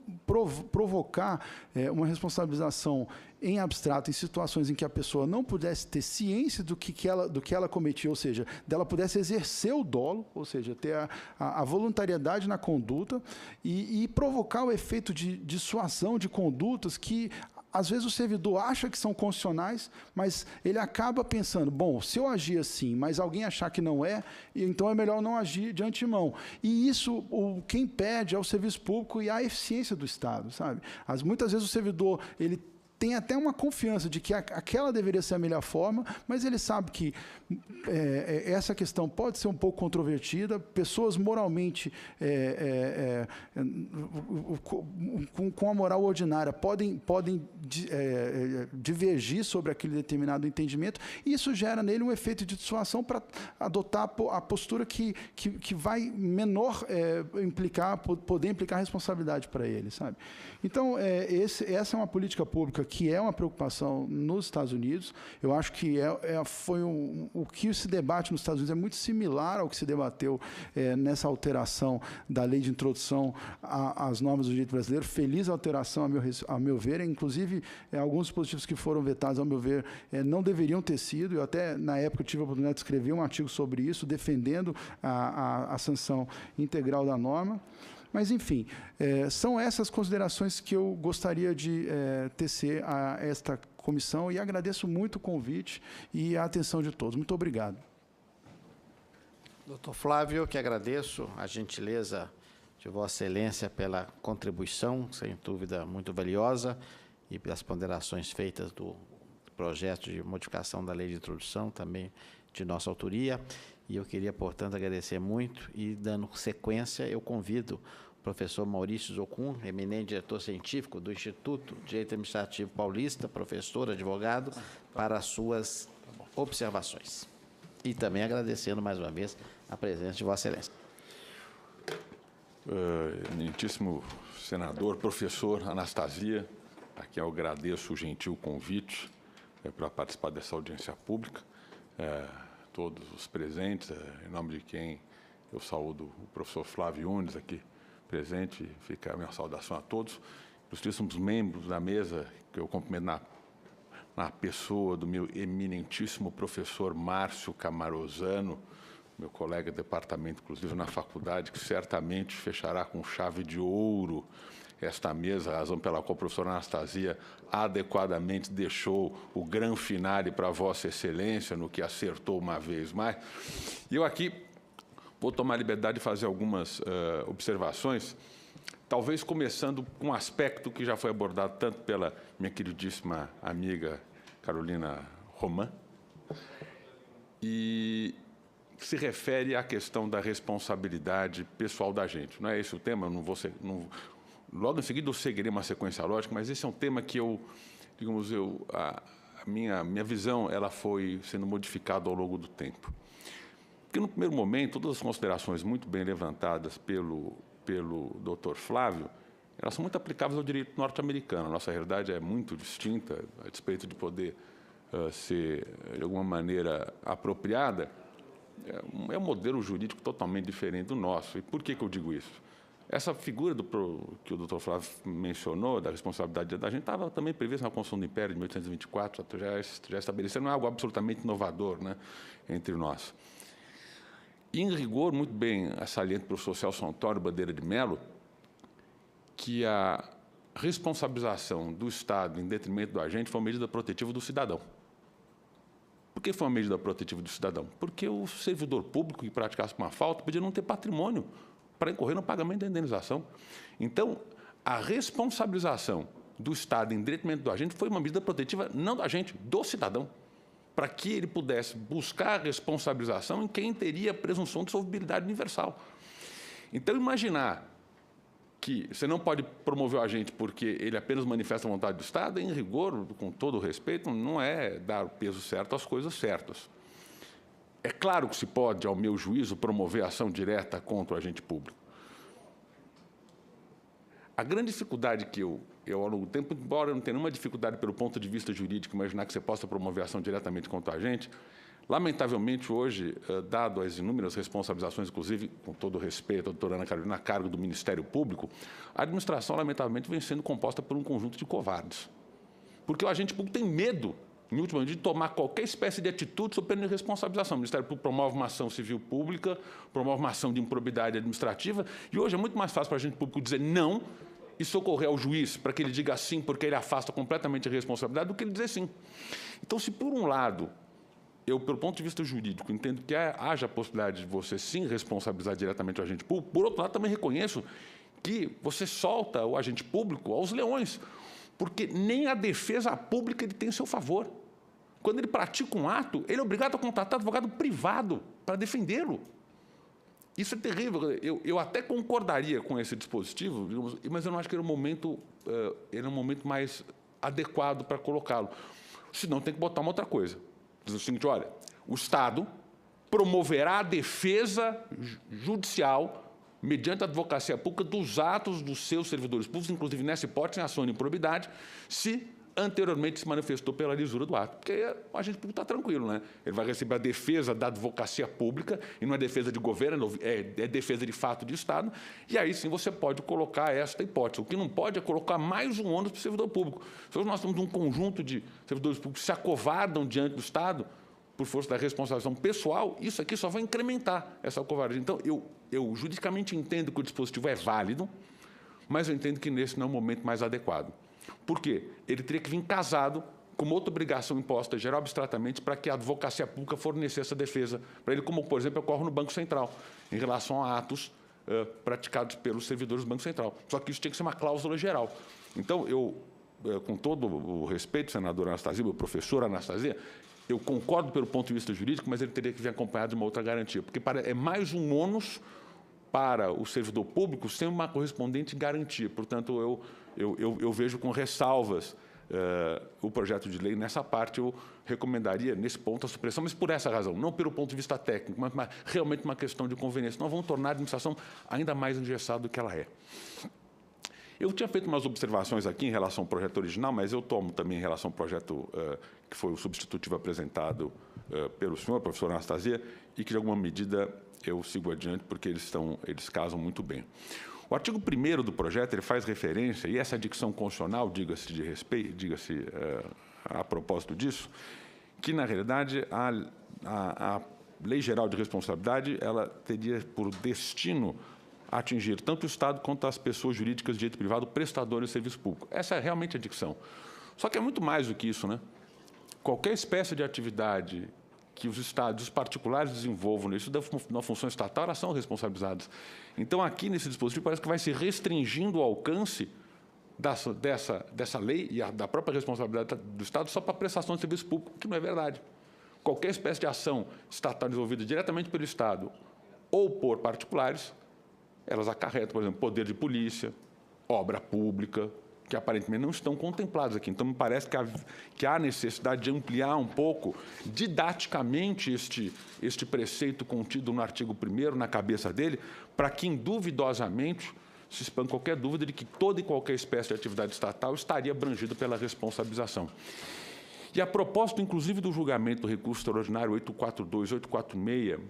provocar uma responsabilização em abstrato, em situações em que a pessoa não pudesse ter ciência do que ela cometia, ou seja, dela pudesse exercer o dolo, ou seja, ter a voluntariedade na conduta e provocar o efeito de dissuasão de condutas que, às vezes, o servidor acha que são constitucionais, mas ele acaba pensando, bom, se eu agir assim, mas alguém achar que não é, então é melhor não agir de antemão. E isso, quem pede é o serviço público e a eficiência do Estado, sabe? Muitas vezes o servidor, ele tem até uma confiança de que aquela deveria ser a melhor forma, mas ele sabe que essa questão pode ser um pouco controvertida, pessoas moralmente, com a moral ordinária, podem divergir sobre aquele determinado entendimento, e isso gera nele um efeito de dissuasão para adotar a postura que vai menor poder implicar responsabilidade para ele, sabe? Então, essa é uma política pública que é uma preocupação nos Estados Unidos. Eu acho que o que se debate nos Estados Unidos é muito similar ao que se debateu nessa alteração da lei de introdução às normas do direito brasileiro. Feliz alteração, a meu ver. Inclusive, alguns dispositivos que foram vetados, ao meu ver, não deveriam ter sido. Eu até, na época, tive a oportunidade de escrever um artigo sobre isso, defendendo a sanção integral da norma. Mas, enfim, são essas considerações que eu gostaria de tecer a esta comissão e agradeço muito o convite e a atenção de todos. Muito obrigado. Doutor Flávio, que agradeço a gentileza de Vossa Excelência pela contribuição, sem dúvida muito valiosa, e pelas ponderações feitas do projeto de modificação da lei de introdução, também de nossa autoria. E eu queria, portanto, agradecer muito e, dando sequência, eu convido o professor Maurício Zocum, eminente diretor científico do Instituto de Direito Administrativo Paulista, professor, advogado, para as suas observações. E também agradecendo, mais uma vez, a presença de Vossa Excelência. Eminentíssimo senador, professor Anastasia, a quem eu agradeço o gentil convite para participar dessa audiência pública. Todos os presentes, em nome de quem eu saúdo o professor Flávio Unes aqui presente, fica a minha saudação a todos. Ilustríssimos membros da mesa, que eu cumprimento na pessoa do meu eminentíssimo professor Márcio Camarosano, meu colega de departamento, inclusive na faculdade, que certamente fechará com chave de ouro esta mesa, a razão pela qual o professor Anastasia adequadamente deixou o gran finale para Vossa Excelência, no que acertou uma vez mais. E eu aqui vou tomar a liberdade de fazer algumas observações, talvez começando com um aspecto que já foi abordado tanto pela minha queridíssima amiga Carolina Roman, e que se refere à questão da responsabilidade pessoal da gente. Não é esse o tema, eu não vou ser... Logo em seguida eu seguirei uma sequência lógica, mas esse é um tema que a minha visão ela foi sendo modificada ao longo do tempo. Porque no primeiro momento, todas as considerações muito bem levantadas pelo Dr. Flávio, elas são muito aplicáveis ao direito norte-americano. A nossa realidade é muito distinta, a despeito de poder ser, de alguma maneira, apropriada, é um modelo jurídico totalmente diferente do nosso. E por que eu digo isso? essa figura que o doutor Flávio mencionou, da responsabilidade da gente, estava também prevista na Constituição do Império de 1824, já estabelecendo, não é algo absolutamente inovador, né, entre nós. E, em rigor, muito bem saliente para o professor Celso Antônio Bandeira de Mello, que a responsabilização do Estado em detrimento do agente foi uma medida protetiva do cidadão. Por que foi uma medida protetiva do cidadão? Porque o servidor público que praticasse uma falta podia não ter patrimônio para incorrer no pagamento da indenização. Então, a responsabilização do Estado em detrimento do agente foi uma medida protetiva não do agente, do cidadão, para que ele pudesse buscar a responsabilização em quem teria a presunção de solvibilidade universal. Então, imaginar que você não pode promover o agente porque ele apenas manifesta a vontade do Estado, em rigor, com todo o respeito, não é dar o peso certo às coisas certas. É claro que se pode, ao meu juízo, promover ação direta contra o agente público. A grande dificuldade que eu ao longo do tempo, embora eu não tenha nenhuma dificuldade pelo ponto de vista jurídico, imaginar que você possa promover ação diretamente contra o agente, lamentavelmente, hoje, dado as inúmeras responsabilizações, inclusive, com todo o respeito à doutora Ana Carolina, a cargo do Ministério Público, a administração, lamentavelmente, vem sendo composta por um conjunto de covardes. Porque o agente público tem medo, em última medida, de tomar qualquer espécie de atitude sob pena de responsabilização. O Ministério Público promove uma ação civil pública, promove uma ação de improbidade administrativa, e hoje é muito mais fácil para o agente público dizer não e socorrer ao juiz para que ele diga sim, porque ele afasta completamente a responsabilidade, do que ele dizer sim. Então, se por um lado eu, pelo ponto de vista jurídico, entendo que haja a possibilidade de você, sim, responsabilizar diretamente o agente público, por outro lado, também reconheço que você solta o agente público aos leões, porque nem a defesa pública ele tem em seu favor. Quando ele pratica um ato, ele é obrigado a contratar advogado privado para defendê-lo. Isso é terrível. Eu até concordaria com esse dispositivo, digamos, mas eu não acho que era um momento mais adequado para colocá-lo. Senão, tem que botar uma outra coisa. Diz o seguinte, olha, o Estado promoverá a defesa judicial mediante a advocacia pública dos atos dos seus servidores públicos, inclusive nessa hipótese, em ação de improbidade, se anteriormente se manifestou pela lisura do ato. Porque o agente público está tranquilo, né? Ele vai receber a defesa da advocacia pública, e não é defesa de governo, é defesa de fato de Estado, e aí sim você pode colocar esta hipótese. O que não pode é colocar mais um ônus para o servidor público. Se hoje nós temos um conjunto de servidores públicos que se acovardam diante do Estado, por força da responsabilização pessoal, isso aqui só vai incrementar essa covardia. Então, eu juridicamente entendo que o dispositivo é válido, mas eu entendo que nesse não é o momento mais adequado. Por quê? Ele teria que vir casado com uma outra obrigação imposta geral abstratamente para que a advocacia pública fornecesse essa defesa para ele, como, por exemplo, ocorre no Banco Central, em relação a atos praticados pelos servidores do Banco Central. Só que isso tinha que ser uma cláusula geral. Então, com todo o respeito, senadora Anastasia, meu professor Anastasia, eu concordo pelo ponto de vista jurídico, mas ele teria que vir acompanhado de uma outra garantia, porque é mais um ônus para o servidor público sem uma correspondente garantia. Portanto, eu vejo com ressalvas o projeto de lei. Nessa parte, eu recomendaria, nesse ponto, a supressão, mas por essa razão, não pelo ponto de vista técnico, mas realmente uma questão de conveniência. Nós vamos tornar a administração ainda mais engessada do que ela é. Eu tinha feito umas observações aqui em relação ao projeto original, mas eu tomo também em relação ao projeto que foi o substitutivo apresentado pelo senhor, professor Anastasia, e que, de alguma medida, eu sigo adiante, porque eles casam muito bem. O artigo 1º do projeto ele faz referência, e essa dicção constitucional, diga-se de respeito, diga-se a propósito disso, que, na realidade, a Lei Geral de Responsabilidade ela teria por destino atingir tanto o Estado quanto as pessoas jurídicas de direito privado prestadoras de serviço público. Essa é realmente a dicção. Só que é muito mais do que isso, né? Qualquer espécie de atividade que os Estados, os particulares desenvolvam nisso na função estatal, elas são responsabilizadas. Então, aqui nesse dispositivo, parece que vai se restringindo o alcance dessa lei e da própria responsabilidade do Estado só para a prestação de serviço público, que não é verdade. Qualquer espécie de ação estatal desenvolvida diretamente pelo Estado ou por particulares, elas acarretam, por exemplo, poder de polícia, obra pública, que aparentemente não estão contemplados aqui. Então, me parece que há necessidade de ampliar um pouco, didaticamente, este preceito contido no artigo 1º, na cabeça dele, para que, induvidosamente, se expande qualquer dúvida de que toda e qualquer espécie de atividade estatal estaria abrangida pela responsabilização. E a propósito, inclusive, do julgamento do recurso extraordinário 842 e 846,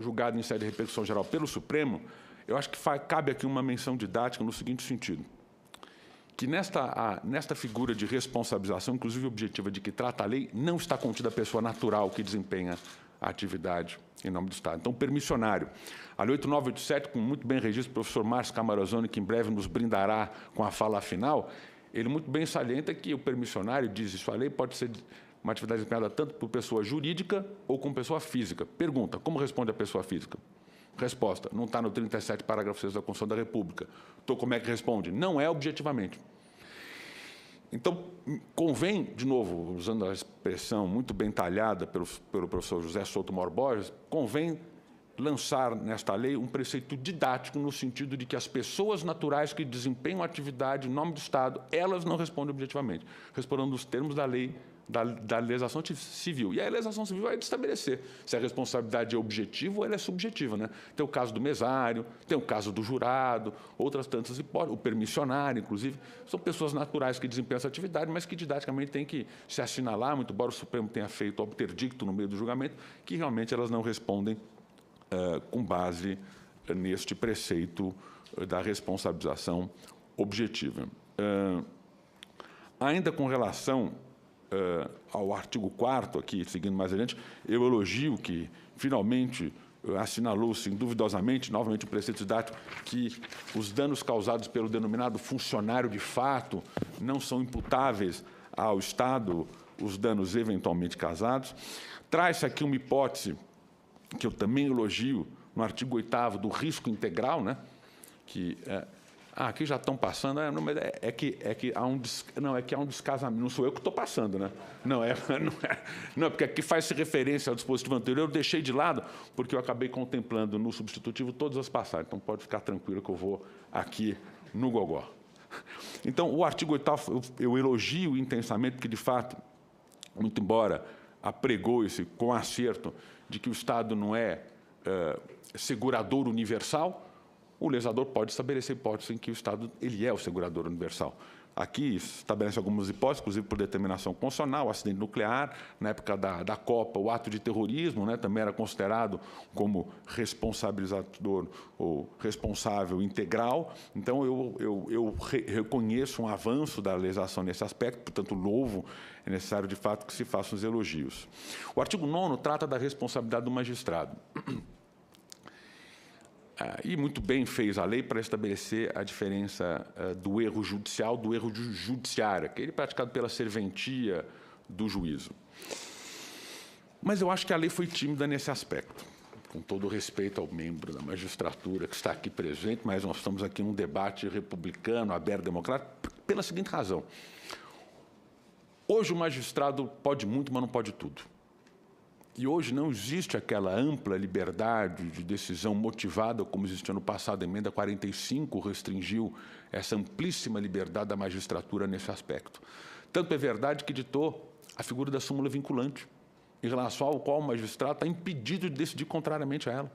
julgado em sede de repercussão geral pelo Supremo, eu acho que cabe aqui uma menção didática no seguinte sentido, que nesta figura de responsabilização, inclusive objetiva de que trata a lei, não está contida a pessoa natural que desempenha a atividade em nome do Estado. Então, o permissionário. A Lei 8987, com muito bem registro o professor Márcio Camarosoni, que em breve nos brindará com a fala final, ele muito bem salienta que o permissionário, diz isso a lei, pode ser uma atividade desempenhada tanto por pessoa jurídica ou como pessoa física. Pergunta, como responde a pessoa física? Resposta, não está no 37, parágrafo 6 da Constituição da República. Então, como é que responde? Não é objetivamente. Então, convém, de novo, usando a expressão muito bem talhada pelo professor José Souto Moro Borges, convém lançar nesta lei um preceito didático no sentido de que as pessoas naturais que desempenham atividade em nome do Estado, elas não respondem objetivamente, respondendo nos termos da lei da legislação civil. E a legislação civil vai estabelecer se a responsabilidade é objetiva ou ela é subjetiva, né? Tem o caso do mesário, tem o caso do jurado, outras tantas hipóteses, o permissionário, inclusive, são pessoas naturais que desempenham essa atividade, mas que didaticamente tem que se assinalar, muito embora o Supremo tenha feito obterdicto no meio do julgamento, que realmente elas não respondem com base neste preceito da responsabilização objetiva. Ainda com relação ao artigo 4º, aqui, seguindo mais adiante, eu elogio que, finalmente, assinalou-se duvidosamente, novamente, o preceito didático, que os danos causados pelo denominado funcionário de fato não são imputáveis ao Estado, os danos eventualmente causados. Traz-se aqui uma hipótese que eu também elogio, no artigo 8º, do risco integral, né? Que aqui já estão passando, é que há um descasamento, não sou eu que estou passando, né? Não, porque aqui faz-se referência ao dispositivo anterior, eu deixei de lado, porque eu acabei contemplando no substitutivo todas as passagens, então pode ficar tranquilo que eu vou aqui no gogó. Então, o artigo 8º eu elogio intensamente, porque, de fato, muito embora apregou-se com acerto de que o Estado não é segurador universal, o legislador pode estabelecer hipóteses em que o Estado ele é o segurador universal. Aqui estabelece algumas hipóteses, inclusive por determinação constitucional, o acidente nuclear, na época da Copa, o ato de terrorismo, né, também era considerado como responsabilizador ou responsável integral. Então, eu reconheço um avanço da legislação nesse aspecto, portanto, louvo, é necessário, de fato, que se façam os elogios. O artigo 9º trata da responsabilidade do magistrado. E muito bem fez a lei para estabelecer a diferença do erro judicial do erro judiciário, aquele praticado pela serventia do juízo. Mas eu acho que a lei foi tímida nesse aspecto, com todo o respeito ao membro da magistratura que está aqui presente, mas nós estamos aqui num debate republicano, aberto, democrático, pela seguinte razão. Hoje o magistrado pode muito, mas não pode tudo. E hoje não existe aquela ampla liberdade de decisão motivada, como existia no passado. A emenda 45 restringiu essa amplíssima liberdade da magistratura nesse aspecto. Tanto é verdade que ditou a figura da súmula vinculante, em relação ao qual o magistrado está impedido de decidir contrariamente a ela.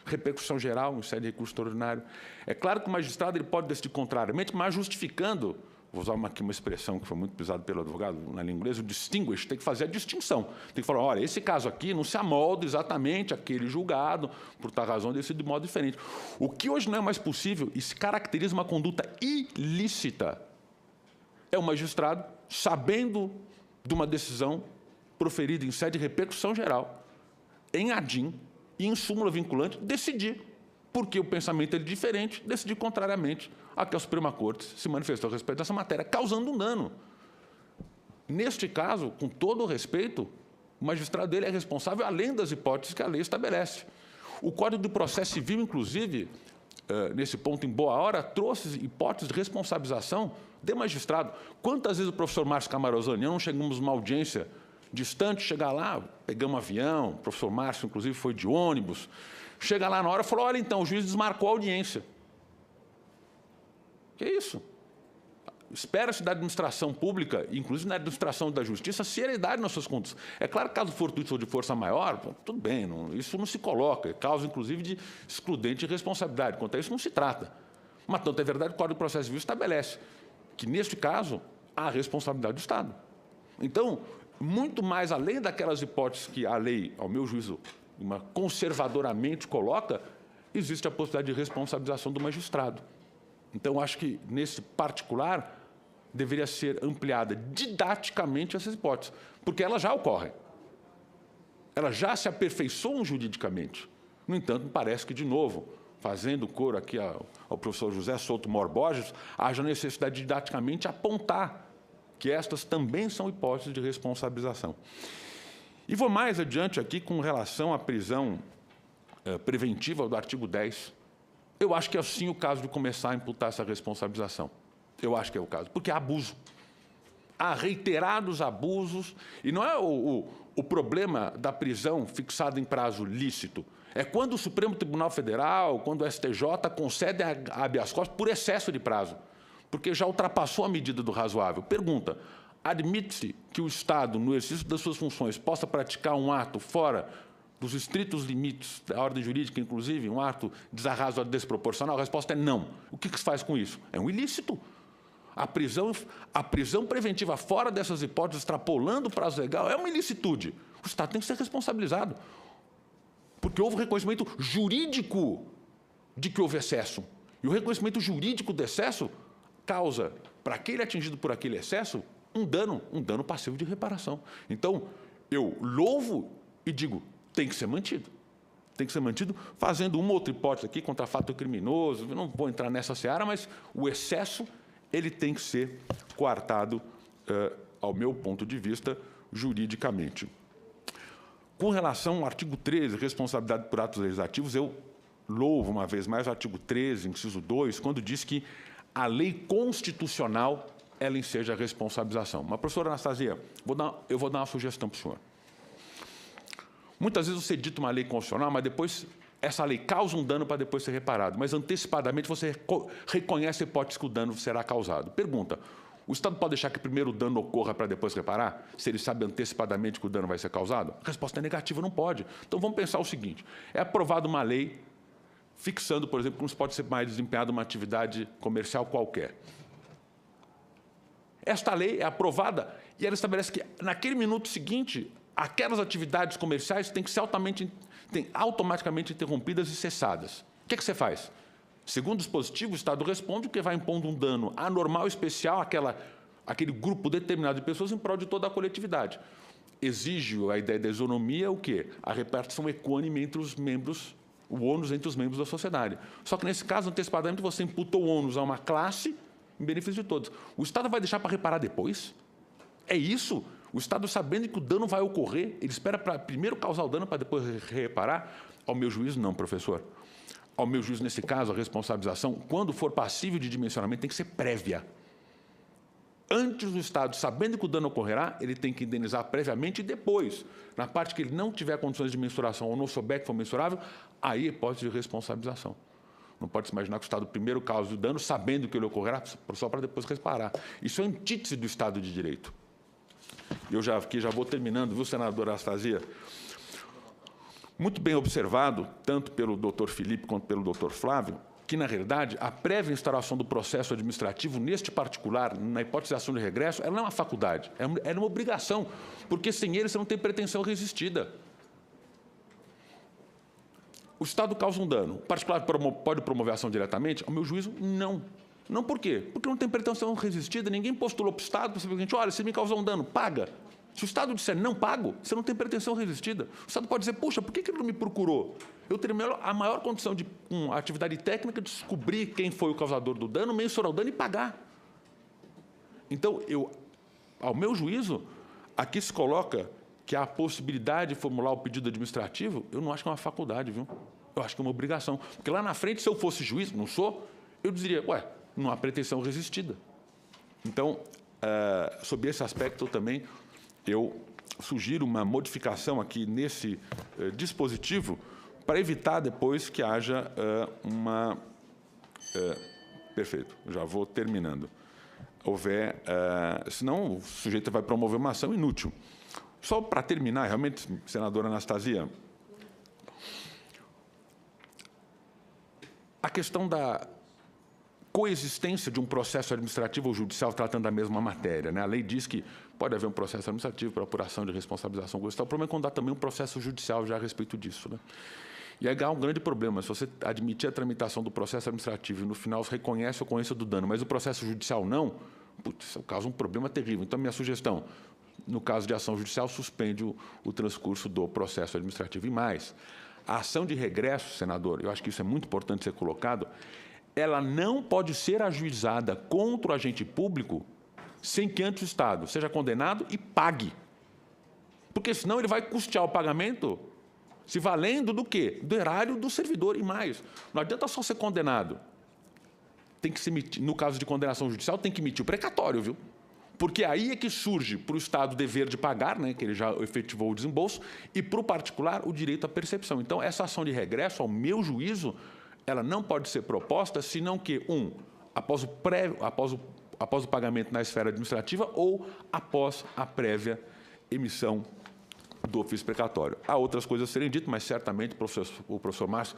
Repercussão geral em sede de recurso extraordinário. É claro que o magistrado ele pode decidir contrariamente, mas justificando, vou usar aqui uma expressão que foi muito pisada pelo advogado na língua inglesa, o distinguish, tem que fazer a distinção. Tem que falar, olha, esse caso aqui não se amolda exatamente àquele julgado, por tal razão decide de modo diferente. O que hoje não é mais possível, e se caracteriza uma conduta ilícita, é o magistrado, sabendo de uma decisão proferida em sede de repercussão geral, em ADIM e em súmula vinculante, decidir, porque o pensamento é diferente, decidir contrariamente a que a Suprema Corte se manifestou a respeito dessa matéria, causando um dano. Neste caso, com todo o respeito, o magistrado dele é responsável além das hipóteses que a lei estabelece. O Código do Processo Civil, inclusive, nesse ponto, em boa hora, trouxe hipóteses de responsabilização de magistrado. Quantas vezes o professor Márcio Camarosani, não chegamos numa audiência distante, chegar lá, pegamos um avião, o professor Márcio, inclusive, foi de ônibus, chega lá na hora e falou, olha, então, o juiz desmarcou a audiência. Que isso? Espera-se da administração pública, inclusive na administração da justiça, seriedade nas suas contas. É claro que, caso fortuito ou de força maior, tudo bem, isso não se coloca, é causa, inclusive, de excludente responsabilidade. Quanto a isso, não se trata. Mas, tanto é verdade, o Código de Processo Civil estabelece que, neste caso, há responsabilidade do Estado. Então, muito mais além daquelas hipóteses que a lei, ao meu juízo, conservadoramente coloca, existe a possibilidade de responsabilização do magistrado. Então, acho que, nesse particular, deveria ser ampliada didaticamente essas hipóteses, porque elas já ocorrem. Elas já se aperfeiçoam juridicamente. No entanto, me parece que, de novo, fazendo coro aqui ao professor José Souto Mor Borges, haja necessidade de didaticamente apontar que estas também são hipóteses de responsabilização. E vou mais adiante aqui com relação à prisão preventiva do artigo 10. Eu acho que é sim o caso de começar a imputar essa responsabilização. Eu acho que é o caso, porque há abuso. Há reiterados abusos, e não é o problema da prisão fixada em prazo lícito. É quando o Supremo Tribunal Federal, quando o STJ concede a habeas corpus por excesso de prazo, porque já ultrapassou a medida do razoável. Pergunta, admite-se que o Estado, no exercício das suas funções, possa praticar um ato fora dos estritos limites da ordem jurídica, inclusive, um ato desarrazoado, desproporcional? A resposta é não. O que se faz com isso? É um ilícito. A prisão preventiva fora dessas hipóteses, extrapolando o prazo legal, é uma ilicitude. O Estado tem que ser responsabilizado, porque houve reconhecimento jurídico de que houve excesso. E o reconhecimento jurídico do excesso causa, para aquele atingido por aquele excesso, um dano passivo de reparação. Então, eu louvo e digo, tem que ser mantido. Tem que ser mantido, fazendo uma outra hipótese aqui, contra fato criminoso, eu não vou entrar nessa seara, mas o excesso ele tem que ser coartado, ao meu ponto de vista, juridicamente. Com relação ao artigo 13, responsabilidade por atos legislativos, eu louvo, uma vez mais, o artigo 13, inciso 2, quando diz que a lei constitucional ela enseja a responsabilização. Mas, professora Anastasia, eu vou dar uma sugestão para o senhor. Muitas vezes você dita uma lei constitucional, mas depois essa lei causa um dano para depois ser reparado, mas antecipadamente você reconhece a hipótese que o dano será causado. Pergunta, o Estado pode deixar que primeiro o dano ocorra para depois reparar, se ele sabe antecipadamente que o dano vai ser causado? A resposta é negativa, não pode. Então, vamos pensar o seguinte, é aprovada uma lei fixando, por exemplo, como se pode ser mais desempenhada uma atividade comercial qualquer. Esta lei é aprovada e ela estabelece que, naquele minuto seguinte, aquelas atividades comerciais têm que ser automaticamente interrompidas e cessadas. O que é que você faz? Segundo o dispositivo, o Estado responde que vai impondo um dano anormal especial àquele grupo determinado de pessoas em prol de toda a coletividade. Exige a ideia da isonomia o quê? A repartição equânime entre os membros, o ônus entre os membros da sociedade. Só que, nesse caso, antecipadamente, você imputa o ônus a uma classe em benefício de todos. O Estado vai deixar para reparar depois? É isso? O Estado, sabendo que o dano vai ocorrer, ele espera para primeiro causar o dano para depois reparar? Ao meu juízo, não, professor. Ao meu juízo, nesse caso, a responsabilização, quando for passível de dimensionamento, tem que ser prévia. Antes do Estado, sabendo que o dano ocorrerá, ele tem que indenizar previamente e depois, na parte que ele não tiver condições de mensuração ou não souber que for mensurável, aí é hipótese de responsabilização. Não pode se imaginar que o Estado primeiro cause o dano, sabendo que ele ocorrerá, só para depois reparar. Isso é antítese do Estado de Direito. Eu já vou terminando, viu, senadora Anastasia? Muito bem observado, tanto pelo doutor Felipe quanto pelo doutor Flávio, que, na realidade, a prévia instauração do processo administrativo, neste particular, na hipótese de ação de regresso, ela não é uma faculdade, é uma obrigação, porque sem ele você não tem pretensão resistida. O Estado causa um dano. O particular pode promover a ação diretamente? Ao meu juízo, não. Não por quê? Porque não tem pretensão resistida, ninguém postulou para o Estado para saber o seguinte, olha, se me causou um dano, paga. Se o Estado disser não pago, você não tem pretensão resistida. O Estado pode dizer, puxa, por que ele não me procurou? Eu teria a maior condição de atividade técnica de descobrir quem foi o causador do dano, mensurar o dano e pagar. Então, ao meu juízo, aqui se coloca que a possibilidade de formular o pedido administrativo, eu não acho que é uma faculdade, viu? Eu acho que é uma obrigação. Porque lá na frente, se eu fosse juiz, não sou, eu diria, ué, não há pretensão resistida. Então, sob esse aspecto, também eu sugiro uma modificação aqui nesse dispositivo para evitar depois que haja perfeito, já vou terminando. Senão o sujeito vai promover uma ação inútil. Só para terminar, realmente, senadora Anastasia, a questão da coexistência de um processo administrativo ou judicial tratando da mesma matéria, né? A lei diz que pode haver um processo administrativo para apuração de responsabilização judicial. O problema é quando há também um processo judicial já a respeito disso, né? E aí há um grande problema. Se você admitir a tramitação do processo administrativo e, no final, se reconhece a ocorrência do dano, mas o processo judicial não, isso causa um problema terrível. Então, minha sugestão, no caso de ação judicial, suspende o transcurso do processo administrativo. E mais, a ação de regresso, senador, eu acho que isso é muito importante ser colocado, ela não pode ser ajuizada contra o agente público sem que antes o Estado seja condenado e pague. Porque senão ele vai custear o pagamento se valendo do quê? Do erário do servidor e mais. Não adianta só ser condenado. Tem que se emitir, no caso de condenação judicial, tem que emitir o precatório, viu? Porque aí é que surge para o Estado o dever de pagar, né, que ele já efetivou o desembolso, e para o particular o direito à percepção. Então, essa ação de regresso, ao meu juízo, ela não pode ser proposta, senão que, após o pagamento na esfera administrativa ou após a prévia emissão do ofício precatório. Há outras coisas a serem ditas, mas certamente o professor Márcio,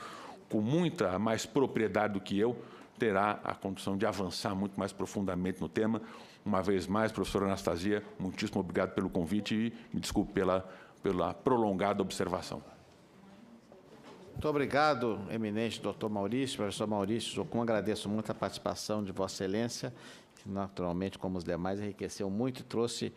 com muita mais propriedade do que eu, terá a condição de avançar muito mais profundamente no tema. Uma vez mais, professora Anastasia, muitíssimo obrigado pelo convite e me desculpe pela prolongada observação. Muito obrigado, eminente doutor Maurício, professor Maurício Zocum. Agradeço muito a participação de Vossa Excelência, que naturalmente, como os demais, enriqueceu muito e trouxe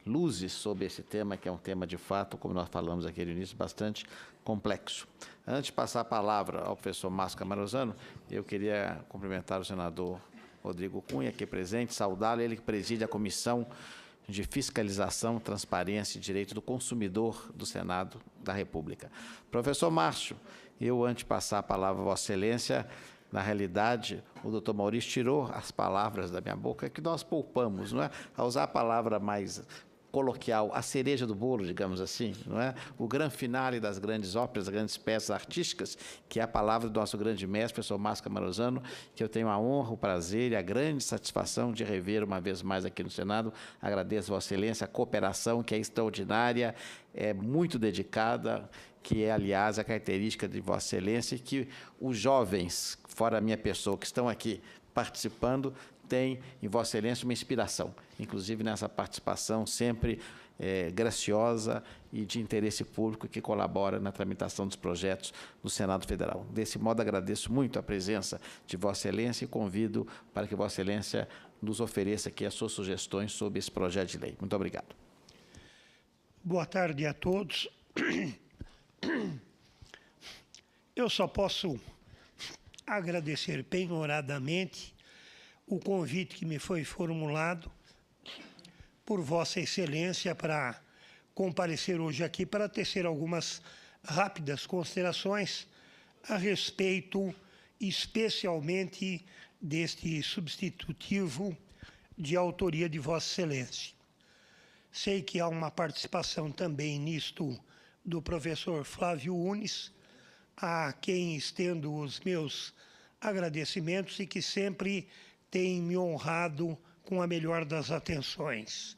luzes sobre esse tema, que é um tema de fato, como nós falamos aqui no início, bastante complexo. Antes de passar a palavra ao professor Márcio Camarosano, eu queria cumprimentar o senador Rodrigo Cunha, aqui presente, saudá-lo, ele que preside a Comissão de Fiscalização, Transparência e Direito do Consumidor do Senado da República. Professor Márcio, eu, antes de passar a palavra a Vossa Excelência, na realidade, o doutor Maurício tirou as palavras da minha boca, que nós poupamos, não é? A usar a palavra mais coloquial, a cereja do bolo, digamos assim, não é? O grande finale das grandes óperas, das grandes peças artísticas, que é a palavra do nosso grande mestre, professor Márcio Camarosano, que eu tenho a honra, o prazer e a grande satisfação de rever uma vez mais aqui no Senado. Agradeço a Vossa Excelência, a cooperação, que é extraordinária, é muito dedicada, que é, aliás, a característica de Vossa Excelência, e que os jovens, fora a minha pessoa, que estão aqui participando, têm em Vossa Excelência uma inspiração, inclusive nessa participação sempre graciosa e de interesse público que colabora na tramitação dos projetos do Senado Federal. Desse modo, agradeço muito a presença de Vossa Excelência e convido para que Vossa Excelência nos ofereça aqui as suas sugestões sobre esse projeto de lei. Muito obrigado. Boa tarde a todos. Eu só posso agradecer penhoradamente o convite que me foi formulado por Vossa Excelência para comparecer hoje aqui para tecer algumas rápidas considerações a respeito, especialmente, deste substitutivo de autoria de Vossa Excelência. Sei que há uma participação também nisto do professor Flávio Unes, a quem estendo os meus agradecimentos e que sempre tem me honrado com a melhor das atenções.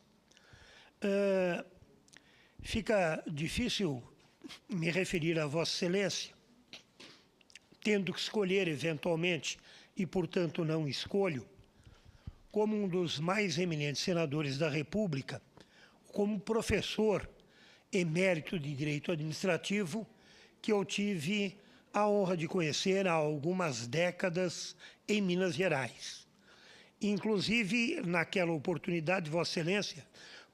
Fica difícil me referir a Vossa Excelência, tendo que escolher eventualmente, e portanto não escolho, como um dos mais eminentes senadores da República, como professor emérito de Direito Administrativo, que eu tive a honra de conhecer há algumas décadas em Minas Gerais. Inclusive, naquela oportunidade, Vossa Excelência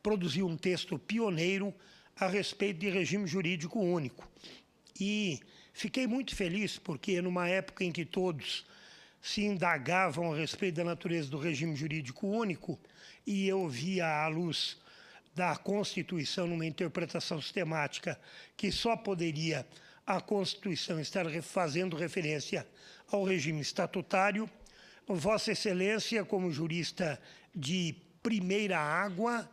produziu um texto pioneiro a respeito de regime jurídico único. E fiquei muito feliz, porque numa época em que todos se indagavam a respeito da natureza do regime jurídico único, e eu via à luz da Constituição numa interpretação sistemática que só poderia a Constituição estar fazendo referência ao regime estatutário, Vossa Excelência, como jurista de primeira água,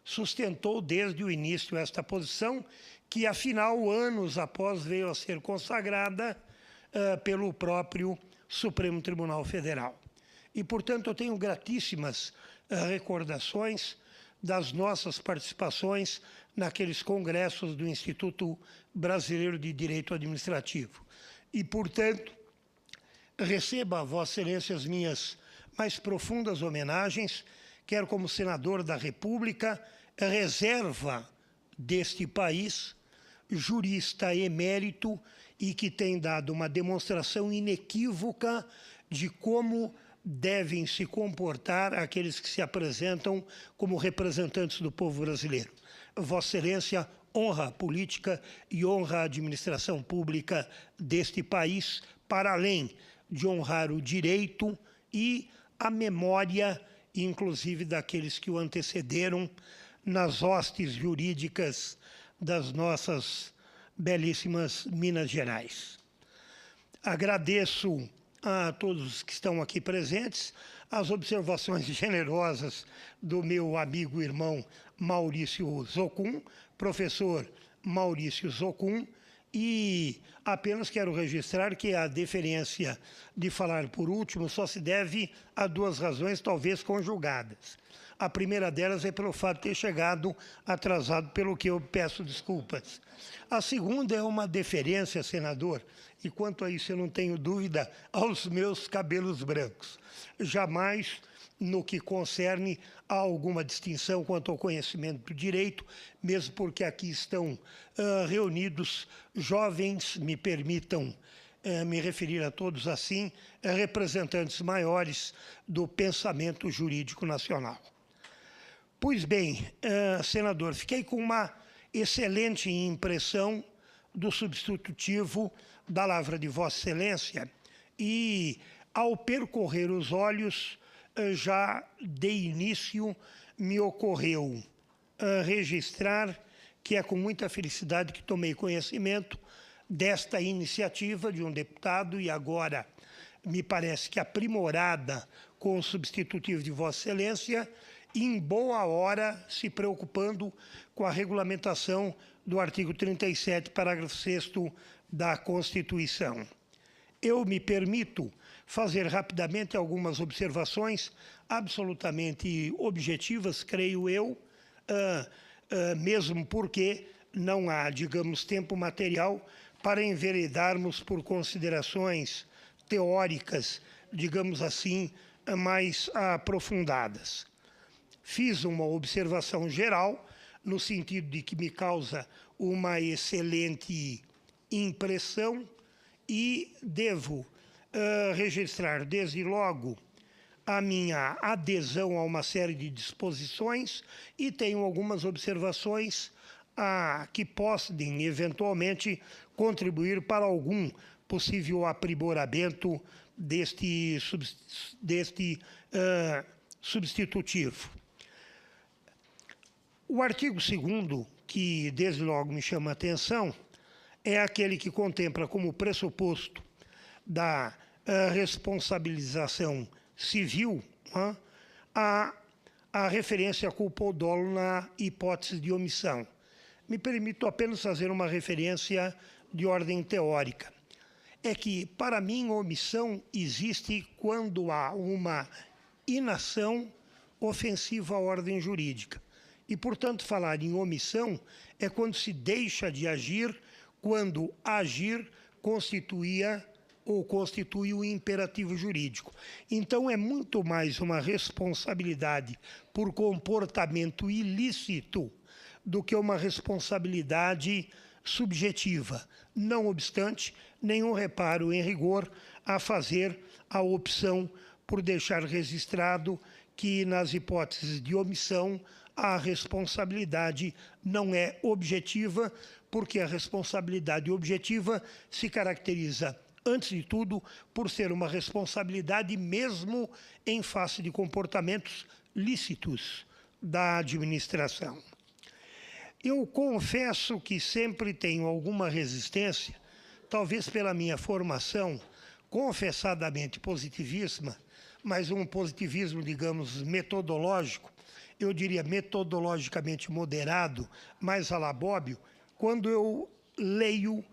sustentou desde o início esta posição, que afinal, anos após, veio a ser consagrada pelo próprio Supremo Tribunal Federal. E, portanto, eu tenho gratíssimas recordações das nossas participações naqueles congressos do Instituto Brasileiro de Direito Administrativo. E, portanto, receba a Vossa Excelência as minhas mais profundas homenagens, quer como senador da República, reserva deste país, jurista emérito e que tem dado uma demonstração inequívoca de como devem se comportar aqueles que se apresentam como representantes do povo brasileiro. Vossa Excelência honra a política e honra a administração pública deste país, para além de honrar o direito e a memória, inclusive, daqueles que o antecederam nas hostes jurídicas das nossas belíssimas Minas Gerais. Agradeço a todos que estão aqui presentes as observações generosas do meu amigo e irmão Maurício Zocum, professor Maurício Zocum, e apenas quero registrar que a deferência de falar por último só se deve a duas razões, talvez conjugadas. A primeira delas é pelo fato de ter chegado atrasado, pelo que eu peço desculpas. A segunda é uma deferência, senador, e quanto a isso eu não tenho dúvida, aos meus cabelos brancos. Jamais, no que concerne a alguma distinção quanto ao conhecimento do direito, mesmo porque aqui estão reunidos jovens, me permitam me referir a todos assim, representantes maiores do pensamento jurídico nacional. Pois bem, senador, fiquei com uma excelente impressão do substitutivo da lavra de Vossa Excelência e, ao percorrer os olhos, já de início me ocorreu registrar que é com muita felicidade que tomei conhecimento desta iniciativa de um deputado e agora me parece que aprimorada com o substitutivo de Vossa Excelência, em boa hora se preocupando com a regulamentação do artigo 37, parágrafo 6º da Constituição. Eu me permito fazer rapidamente algumas observações absolutamente objetivas, creio eu, mesmo porque não há, digamos, tempo material para enveredarmos por considerações teóricas, digamos assim, mais aprofundadas. Fiz uma observação geral, no sentido de que me causa uma excelente impressão e devo registrar desde logo a minha adesão a uma série de disposições e tenho algumas observações que podem eventualmente contribuir para algum possível aprimoramento deste substitutivo. O artigo 2º, que desde logo me chama a atenção, é aquele que contempla como pressuposto da responsabilização civil a referência à culpa ou dolo na hipótese de omissão. Me permito apenas fazer uma referência de ordem teórica. É que, para mim, omissão existe quando há uma inação ofensiva à ordem jurídica. E, portanto, falar em omissão é quando se deixa de agir, quando agir constituía ou constitui o imperativo jurídico. Então, é muito mais uma responsabilidade por comportamento ilícito do que uma responsabilidade subjetiva. Não obstante, nenhum reparo em rigor a fazer a opção por deixar registrado que, nas hipóteses de omissão, a responsabilidade não é objetiva, porque a responsabilidade objetiva se caracteriza, antes de tudo, por ser uma responsabilidade mesmo em face de comportamentos lícitos da administração. Eu confesso que sempre tenho alguma resistência, talvez pela minha formação confessadamente positivista, mas um positivismo, digamos, metodológico, eu diria metodologicamente moderado, mais à la Bobbio, quando eu leio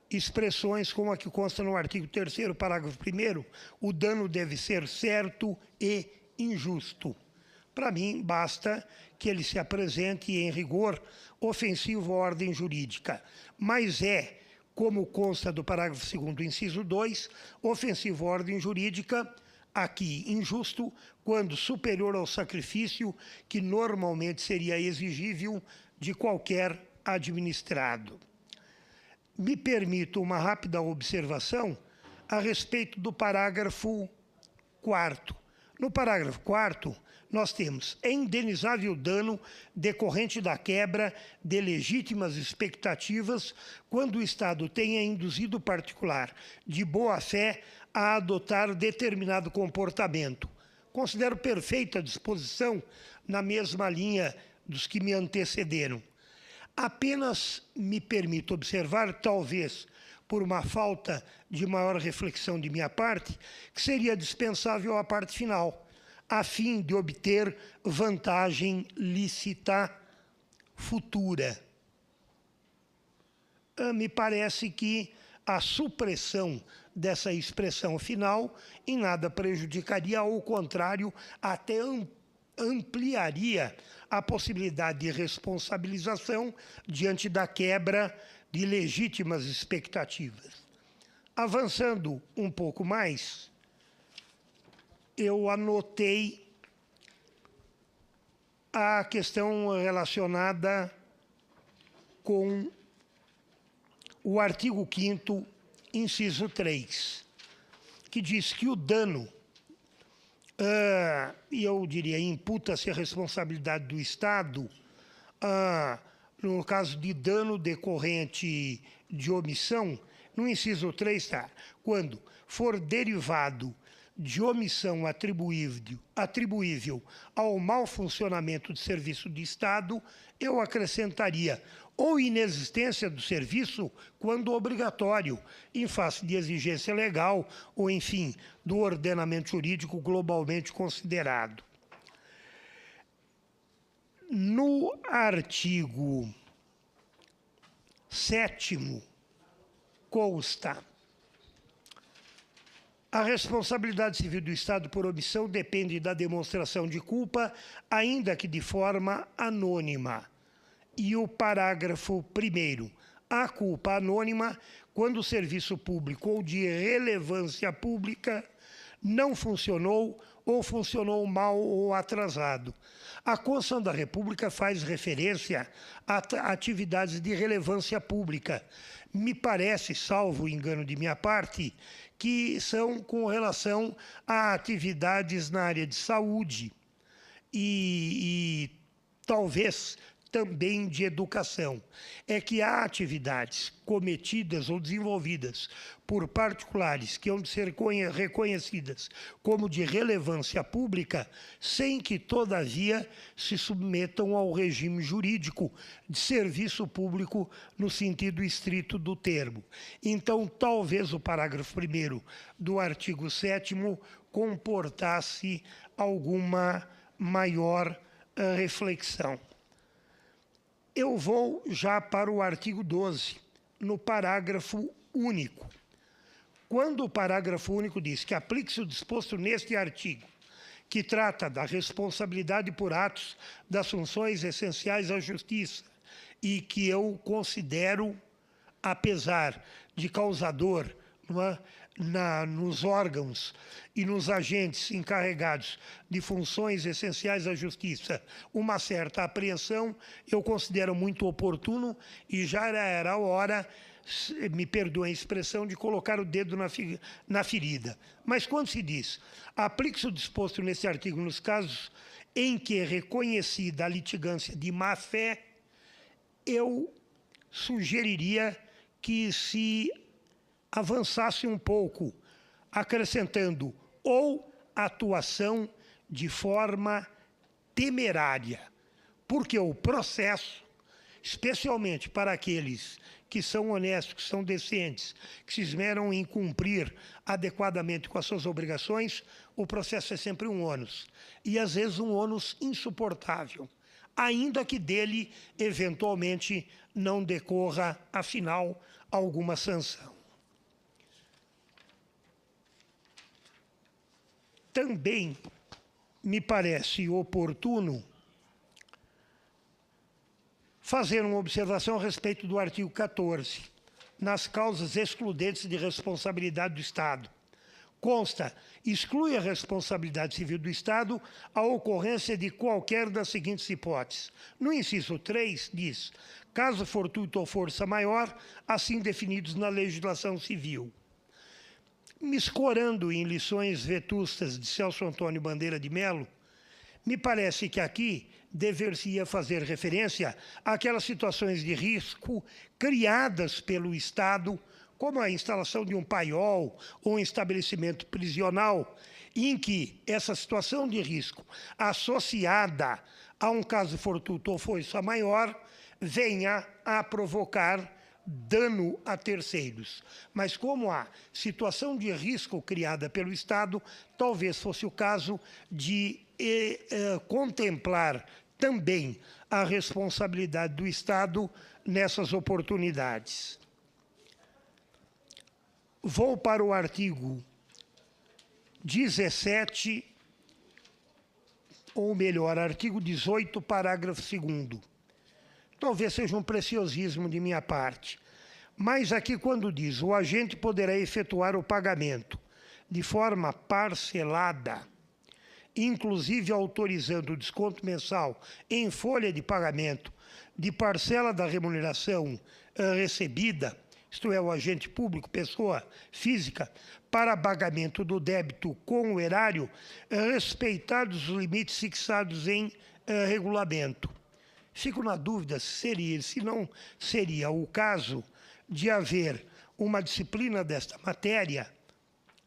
expressões como a que consta no artigo 3º, parágrafo 1º, o dano deve ser certo e injusto. Para mim, basta que ele se apresente em rigor ofensivo à ordem jurídica, mas é, como consta do parágrafo 2º, inciso 2, ofensivo à ordem jurídica, aqui injusto, quando superior ao sacrifício que normalmente seria exigível de qualquer administrado. me permito uma rápida observação a respeito do parágrafo 4º. No parágrafo 4º, nós temos: é indenizável dano decorrente da quebra de legítimas expectativas quando o Estado tenha induzido o particular de boa-fé a adotar determinado comportamento. Considero perfeita a disposição na mesma linha dos que me antecederam. Apenas me permito observar, talvez por uma falta de maior reflexão de minha parte, que seria dispensável a parte final, a fim de obter vantagem lícita futura. Me parece que a supressão dessa expressão final em nada prejudicaria, ao contrário, até ampliaria a possibilidade de responsabilização diante da quebra de legítimas expectativas. Avançando um pouco mais, eu anotei a questão relacionada com o artigo 5º, inciso 3, que diz que o dano, e eu diria, imputa-se a responsabilidade do Estado, no caso de dano decorrente de omissão, no inciso 3 está: quando for derivado de omissão atribuível ao mau funcionamento de serviço de Estado, eu acrescentaria: ou inexistência do serviço quando obrigatório, em face de exigência legal ou, enfim, do ordenamento jurídico globalmente considerado. No artigo 7º, consta: a responsabilidade civil do Estado por omissão depende da demonstração de culpa, ainda que de forma anônima. E o parágrafo 1º: a culpa anônima quando o serviço público ou de relevância pública não funcionou ou funcionou mal ou atrasado. A Constituição da República faz referência a atividades de relevância pública. Me parece, salvo engano de minha parte, que são com relação a atividades na área de saúde e talvez também de educação. É que há atividades cometidas ou desenvolvidas por particulares que hão de ser reconhecidas como de relevância pública, sem que, todavia, se submetam ao regime jurídico de serviço público no sentido estrito do termo. Então, talvez o parágrafo 1º do artigo 7º comportasse alguma maior reflexão. Eu vou já para o artigo 12, no parágrafo único. Quando o parágrafo único diz que aplique-se o disposto neste artigo, que trata da responsabilidade por atos das funções essenciais à justiça, e que eu considero, apesar de causador, não é, nos órgãos e nos agentes encarregados de funções essenciais à justiça, uma certa apreensão, eu considero muito oportuno e já era a hora, me perdoem a expressão, de colocar o dedo na ferida. Mas quando se diz: aplique-se o disposto nesse artigo nos casos em que é reconhecida a litigância de má-fé, eu sugeriria que se avançasse um pouco, acrescentando: ou atuação de forma temerária, porque o processo, especialmente para aqueles que são honestos, que são decentes, que se esmeram em cumprir adequadamente com as suas obrigações, o processo é sempre um ônus, e às vezes um ônus insuportável, ainda que dele, eventualmente, não decorra, afinal, alguma sanção. Também me parece oportuno fazer uma observação a respeito do artigo 14, nas causas excludentes de responsabilidade do Estado. consta, exclui a responsabilidade civil do Estado a ocorrência de qualquer das seguintes hipóteses. No inciso 3, diz, caso fortuito ou força maior, assim definidos na legislação civil. Me escorando em lições vetustas de Celso Antônio Bandeira de Melo, me parece que aqui deveria fazer referência àquelas situações de risco criadas pelo Estado, como a instalação de um paiol ou um estabelecimento prisional, em que essa situação de risco, associada a um caso fortuito ou força maior, venha a provocar dano a terceiros. Mas como a situação de risco criada pelo Estado, talvez fosse o caso de contemplar também a responsabilidade do Estado nessas oportunidades. Vou para o artigo 17, ou melhor, artigo 18, parágrafo 2º. Talvez seja um preciosismo de minha parte, mas aqui quando diz o agente poderá efetuar o pagamento de forma parcelada, inclusive autorizando o desconto mensal em folha de pagamento de parcela da remuneração recebida, isto é, o agente público, pessoa física, para pagamento do débito com o erário, respeitados os limites fixados em regulamento. Fico na dúvida se não seria o caso de haver uma disciplina desta matéria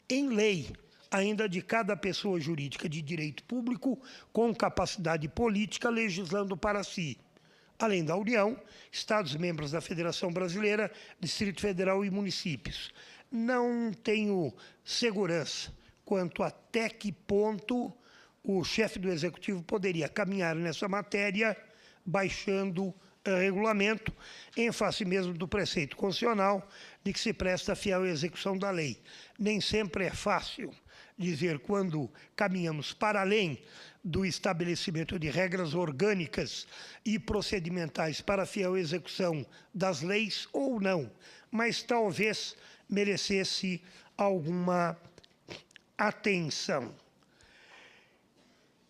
em lei, ainda de cada pessoa jurídica de direito público com capacidade política legislando para si. Além da União, Estados membros da Federação Brasileira, Distrito Federal e municípios. Não tenho segurança quanto até que ponto o chefe do Executivo poderia caminhar nessa matéria, baixando regulamento, em face mesmo do preceito constitucional de que se presta fiel execução da lei. Nem sempre é fácil dizer quando caminhamos para além do estabelecimento de regras orgânicas e procedimentais para a fiel execução das leis ou não, mas talvez merecesse alguma atenção.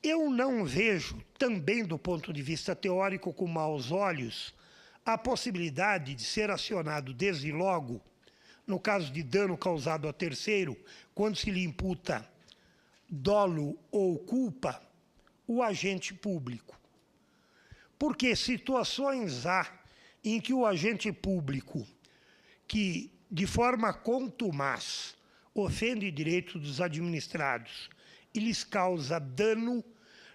Eu não vejo, também do ponto de vista teórico, com maus olhos, a possibilidade de ser acionado desde logo, no caso de dano causado a terceiro, quando se lhe imputa dolo ou culpa, o agente público. Porque situações há em que o agente público, que de forma contumaz ofende direitos dos administrados e lhes causa dano,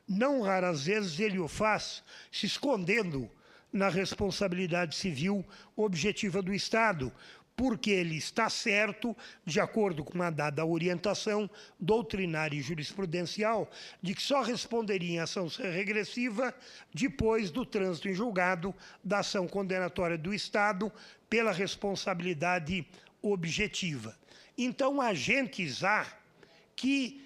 não raras vezes ele o faz se escondendo na responsabilidade civil objetiva do Estado, porque ele está certo, de acordo com a dada orientação doutrinária e jurisprudencial, de que só responderia em ação regressiva depois do trânsito em julgado da ação condenatória do Estado pela responsabilidade objetiva. Então, agentes há que,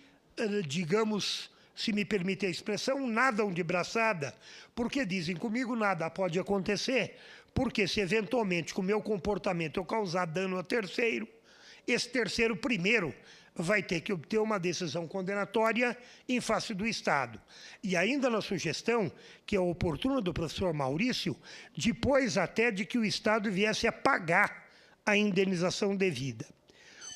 digamos, se me permite a expressão, nadam de braçada, porque dizem comigo nada pode acontecer, porque se eventualmente com o meu comportamento eu causar dano a terceiro, esse terceiro primeiro vai ter que obter uma decisão condenatória em face do Estado. E ainda na sugestão, que é oportuna do professor Maurício, depois até de que o Estado viesse a pagar a indenização devida.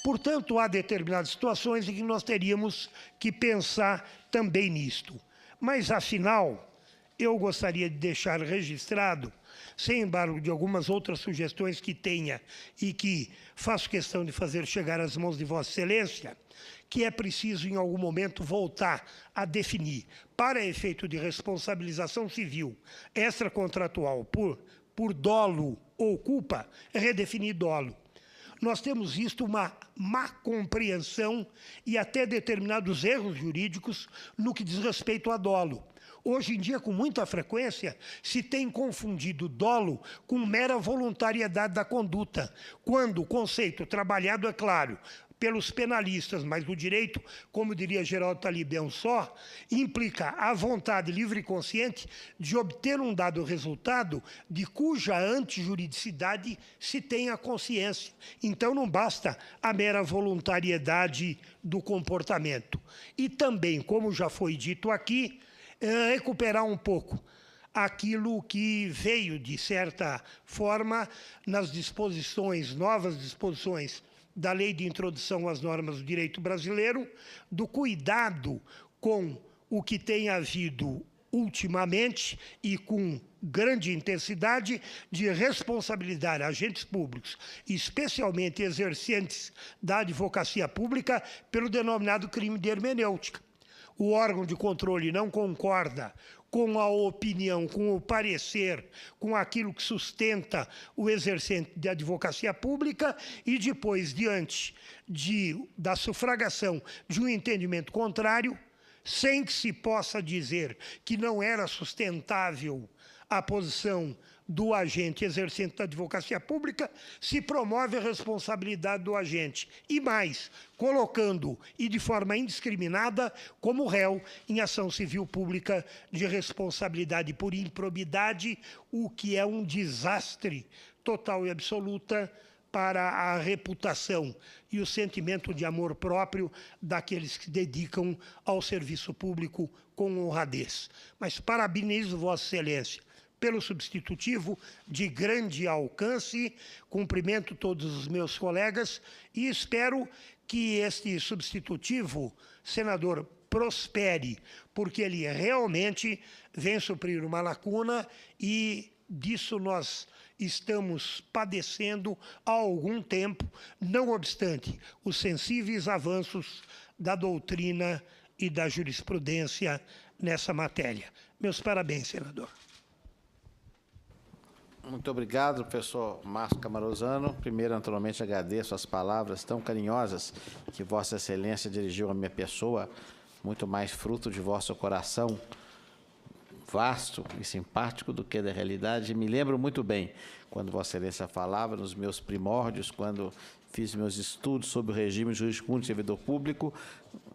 Portanto, há determinadas situações em que nós teríamos que pensar também nisto. Mas, afinal, eu gostaria de deixar registrado, sem embargo de algumas outras sugestões que tenha e que faço questão de fazer chegar às mãos de Vossa Excelência, que é preciso, em algum momento, voltar a definir, para efeito de responsabilização civil extracontratual por dolo ou culpa, redefinir dolo. Nós temos visto uma má compreensão e até determinados erros jurídicos no que diz respeito a dolo. Hoje em dia, com muita frequência, se tem confundido dolo com mera voluntariedade da conduta, quando o conceito trabalhado, é claro, pelos penalistas, mas o direito, como diria Geraldo Talib, é um só, implica a vontade livre e consciente de obter um dado resultado de cuja antijuridicidade se tem a consciência. Então, não basta a mera voluntariedade do comportamento. E também, como já foi dito aqui, recuperar um pouco aquilo que veio, de certa forma, nas disposições, novas disposições da Lei de Introdução às Normas do Direito Brasileiro, do cuidado com o que tem havido ultimamente e com grande intensidade de responsabilizar agentes públicos, especialmente exercentes da advocacia pública, pelo denominado crime de hermenêutica. O órgão de controle não concorda com a opinião, com o parecer, com aquilo que sustenta o exercente de advocacia pública e depois, diante da sufragação de um entendimento contrário, sem que se possa dizer que não era sustentável a posição do agente exercente da advocacia pública, se promove a responsabilidade do agente. E mais, colocando, e de forma indiscriminada, como réu em ação civil pública de responsabilidade por improbidade, o que é um desastre total e absoluta para a reputação e o sentimento de amor próprio daqueles que se dedicam ao serviço público com honradez. Mas parabenizo Vossa Excelência pelo substitutivo de grande alcance, cumprimento todos os meus colegas e espero que este substitutivo, senador, prospere, porque ele realmente vem suprir uma lacuna e disso nós estamos padecendo há algum tempo, não obstante os sensíveis avanços da doutrina e da jurisprudência nessa matéria. Meus parabéns, senador. Muito obrigado, professor Márcio Camarosano. Primeiro, naturalmente, agradeço as palavras tão carinhosas que Vossa Excelência dirigiu à minha pessoa, muito mais fruto de vosso coração vasto e simpático do que da realidade. Me lembro muito bem, quando Vossa Excelência falava, nos meus primórdios, quando fiz meus estudos sobre o regime jurídico único do servidor público,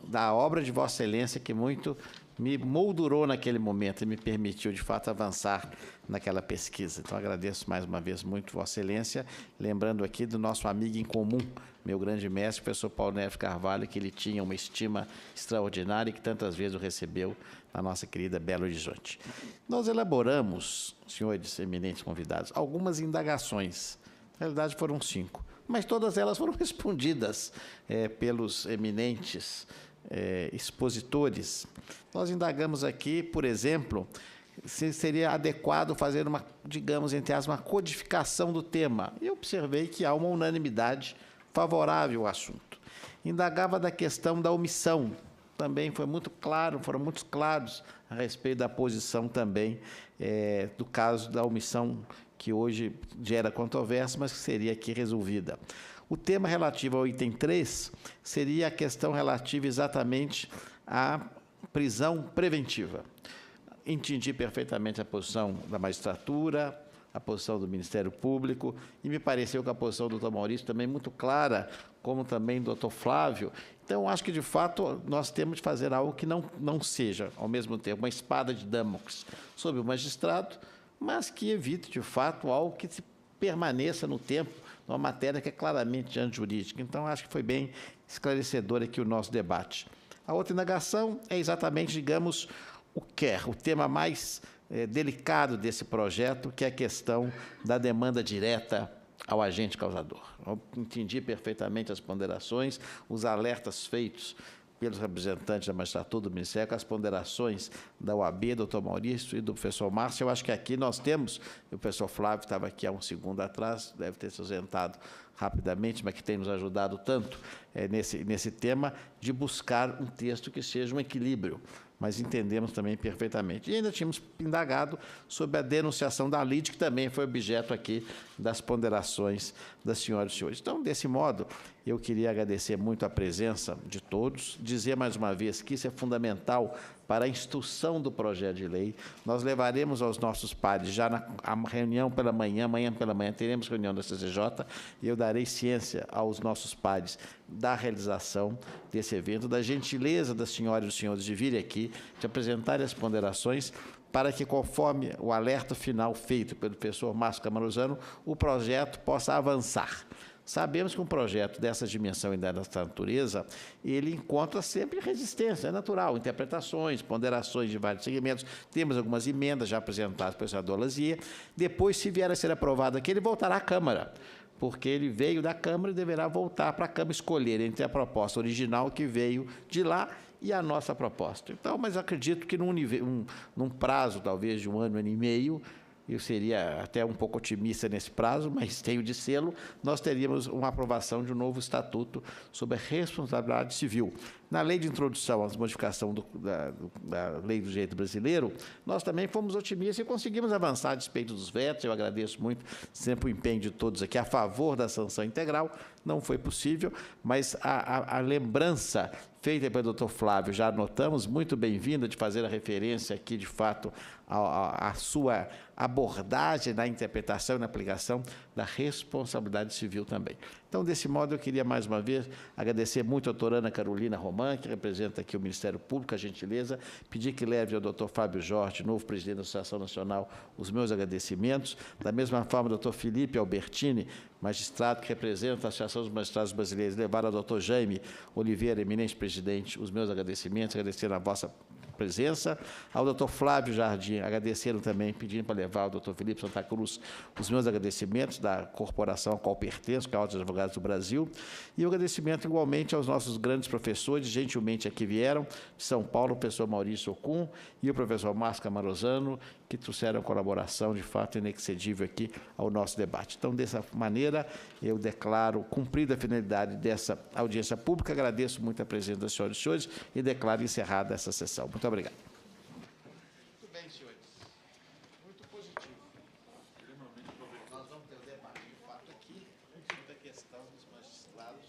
da obra de Vossa Excelência, que muito me moldurou naquele momento e me permitiu, de fato, avançar naquela pesquisa. Então, agradeço mais uma vez muito Vossa Excelência, lembrando aqui do nosso amigo em comum, meu grande mestre, professor Paulo Neves Carvalho, que ele tinha uma estima extraordinária e que tantas vezes o recebeu na nossa querida Belo Horizonte. Nós elaboramos, senhores eminentes convidados, algumas indagações. Na realidade, foram 5, mas todas elas foram respondidas pelos eminentes expositores. Nós indagamos aqui, por exemplo, se seria adequado fazer uma, digamos, entre aspas, uma codificação do tema. Eu observei que há uma unanimidade favorável ao assunto. Indagava da questão da omissão. Também foi muito claro, foram muito claros a respeito da posição também do caso da omissão, que hoje gera controvérsia, mas que seria aqui resolvida. O tema relativo ao item 3 seria a questão relativa exatamente à prisão preventiva. Entendi perfeitamente a posição da magistratura, a posição do Ministério Público, e me pareceu que a posição do Dr. Maurício também muito clara, como também do Dr. Flávio. Então, acho que, de fato, nós temos de fazer algo que não seja, ao mesmo tempo, uma espada de Damocles sobre o magistrado, mas que evite, de fato, algo que se permaneça no tempo, numa matéria que é claramente antijurídica. Então, acho que foi bem esclarecedor aqui o nosso debate. A outra indagação é exatamente, digamos, o tema mais delicado desse projeto, que é a questão da demanda direta ao agente causador. Eu entendi perfeitamente as ponderações, os alertas feitos pelos representantes da magistratura do Ministério, com as ponderações da OAB, do Dr. Maurício e do professor Márcio. Eu acho que aqui nós temos, o professor Flávio estava aqui há um segundo atrás, deve ter se ausentado rapidamente, mas que tem nos ajudado tanto nesse tema, de buscar um texto que seja um equilíbrio, mas entendemos também perfeitamente. E ainda tínhamos indagado sobre a denunciação da lide, que também foi objeto aqui das ponderações das senhoras e senhores. Então, desse modo, Eu queria agradecer muito a presença de todos, dizer mais uma vez que isso é fundamental para a instrução do projeto de lei. Nós levaremos aos nossos pares, já na reunião pela manhã, amanhã pela manhã teremos reunião da CCJ, e eu darei ciência aos nossos pares da realização desse evento, da gentileza das senhoras e dos senhores de virem aqui, de apresentarem as ponderações, para que, conforme o alerta final feito pelo professor Márcio Camaruzano, o projeto possa avançar. Sabemos que um projeto dessa dimensão e dessa natureza, ele encontra sempre resistência, é natural, interpretações, ponderações de vários segmentos. Temos algumas emendas já apresentadas pelo senador Lazier. Depois, se vier a ser aprovado aqui, ele voltará à Câmara, porque ele veio da Câmara e deverá voltar para a Câmara escolher entre a proposta original que veio de lá e a nossa proposta. Então, mas acredito que num prazo, talvez, de 1 ano e meio, eu seria até um pouco otimista nesse prazo, mas tenho de sê-lo, nós teríamos uma aprovação de um novo estatuto sobre a responsabilidade civil. Na lei de introdução às modificações da Lei do Direito Brasileiro, nós também fomos otimistas e conseguimos avançar a despeito dos vetos. Eu agradeço muito sempre o empenho de todos aqui a favor da sanção integral. Não foi possível, mas a lembrança feita pelo doutor Flávio, já anotamos, muito bem-vinda, de fazer a referência aqui, de fato, à sua abordagem na interpretação e na aplicação da responsabilidade civil também. Então, desse modo, eu queria, mais uma vez, agradecer muito a doutora Ana Carolina Román, que representa aqui o Ministério Público, a gentileza, pedir que leve ao doutor Fábio Jorge, novo presidente da Associação Nacional, os meus agradecimentos. Da mesma forma, o doutor Felipe Albertini, magistrado que representa a Associação dos Magistrados Brasileiros, levar ao doutor Jaime Oliveira, eminente presidente, os meus agradecimentos, agradecer a vossa presença. Ao doutor Flávio Jardim, agradecendo também, pedindo para levar ao doutor Felipe Santa Cruz os meus agradecimentos da corporação a qual pertenço, que é a Ordem dos Advogados do Brasil, e o agradecimento igualmente aos nossos grandes professores, gentilmente aqui vieram, de São Paulo, o professor Maurício Ocum e o professor Márcio Camaruzano, que trouxeram colaboração, de fato, inexcedível aqui ao nosso debate. Então, dessa maneira, eu declaro cumprida a finalidade dessa audiência pública, agradeço muito a presença das senhoras e senhores e declaro encerrada essa sessão. Muito obrigado. Muito bem, senhores. Muito positivo. Nós vamos ter o debate, de fato, aqui, sobre a questão dos magistrados